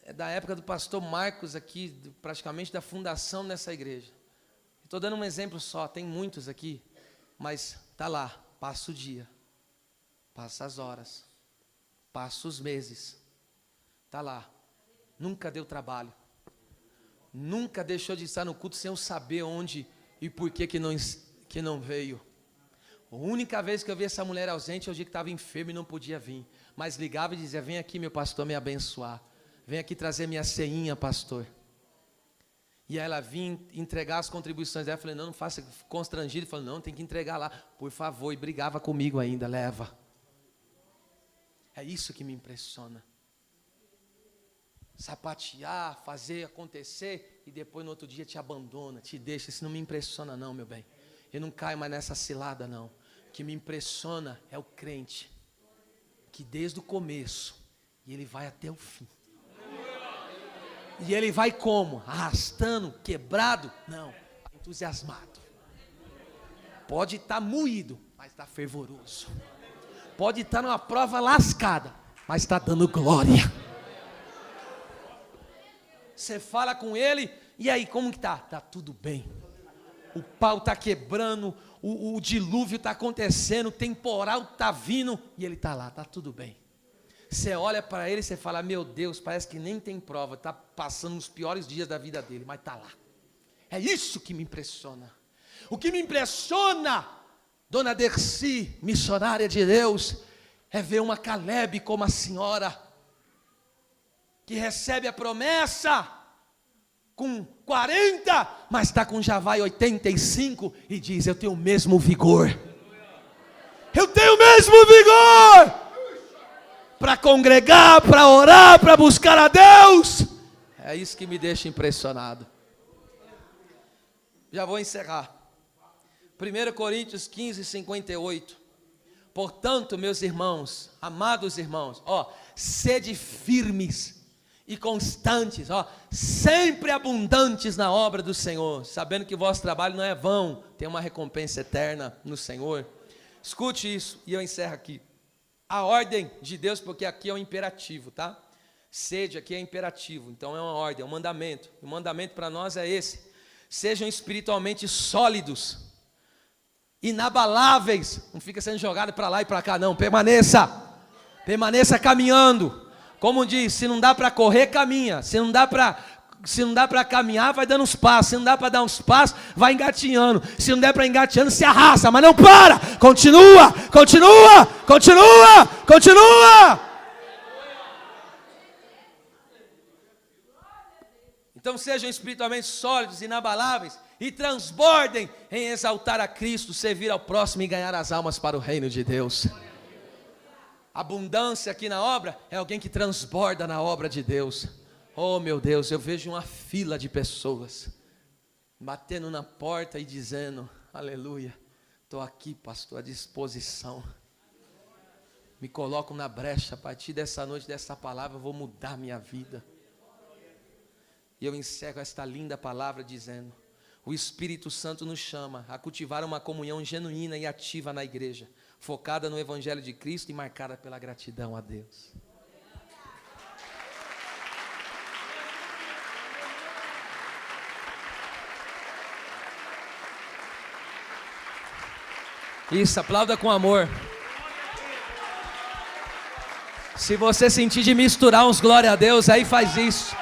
É da época do pastor Marcos aqui, praticamente da fundação dessa igreja. Estou dando um exemplo só, tem muitos aqui, mas está lá, passa o dia, passa as horas, passa os meses, está lá, nunca deu trabalho, nunca deixou de estar no culto sem eu saber onde e por que não veio. A única vez que eu vi essa mulher ausente, eu dia que estava enfermo e não podia vir, mas ligava e dizia, vem aqui meu pastor me abençoar, vem aqui trazer minha ceinha, pastor. E aí ela vinha entregar as contribuições dela. Eu falei, não faça constrangido. Ele falou, não, tem que entregar lá, por favor. E brigava comigo ainda, leva. É isso que me impressiona. Sapatear, fazer acontecer e depois no outro dia te abandona, te deixa. Isso não me impressiona não, meu bem. Eu não caio mais nessa cilada não. O que me impressiona é o crente que desde o começo e ele vai até o fim. E ele vai como? Arrastando, quebrado? Não, entusiasmado. Pode estar moído, mas está fervoroso. Pode estar numa prova lascada, mas está dando glória. Você fala com ele, e aí, como que está? Está tudo bem. O pau está quebrando, o dilúvio está acontecendo, o temporal está vindo, e ele está lá, está tudo bem. Você olha para ele e você fala, meu Deus, parece que nem tem prova, está passando os piores dias da vida dele, mas está lá. É isso que me impressiona. O que me impressiona, dona Dercy, missionária de Deus, é ver uma Caleb como a senhora, que recebe a promessa com 40, mas está com já vai 85 e diz, eu tenho o mesmo vigor. Eu tenho o mesmo vigor. Para congregar, para orar, para buscar a Deus. É isso que me deixa impressionado. Já vou encerrar. 1 Coríntios 15, 58. Portanto, meus irmãos, amados irmãos, sede firmes e constantes, sempre abundantes na obra do Senhor, sabendo que o vosso trabalho não é vão, tem uma recompensa eterna no Senhor. Escute isso, e eu encerro aqui. A ordem de Deus, porque aqui é um imperativo, tá? Sede aqui é imperativo, então é uma ordem, é um mandamento. O mandamento para nós é esse: sejam espiritualmente sólidos, inabaláveis, não fica sendo jogado para lá e para cá, não, permaneça caminhando. Como diz, se não dá para correr, caminha. Se não dá para caminhar, vai dando uns passos. Se não dá para dar uns passos, vai engatinhando. Se não der para engatinhando, se arrasta, mas não para. Continua. Então sejam espiritualmente sólidos, inabaláveis e transbordem em exaltar a Cristo, servir ao próximo e ganhar as almas para o reino de Deus. Abundância aqui na obra é alguém que transborda na obra de Deus. Oh meu Deus, eu vejo uma fila de pessoas batendo na porta e dizendo: aleluia, estou aqui, pastor, à disposição. Me coloco na brecha, a partir dessa noite, dessa palavra, eu vou mudar minha vida. E eu encerro esta linda palavra dizendo: o Espírito Santo nos chama a cultivar uma comunhão genuína e ativa na igreja, focada no Evangelho de Cristo e marcada pela gratidão a Deus. Isso, aplauda com amor. Se você sentir de misturar uns glória a Deus, aí faz isso.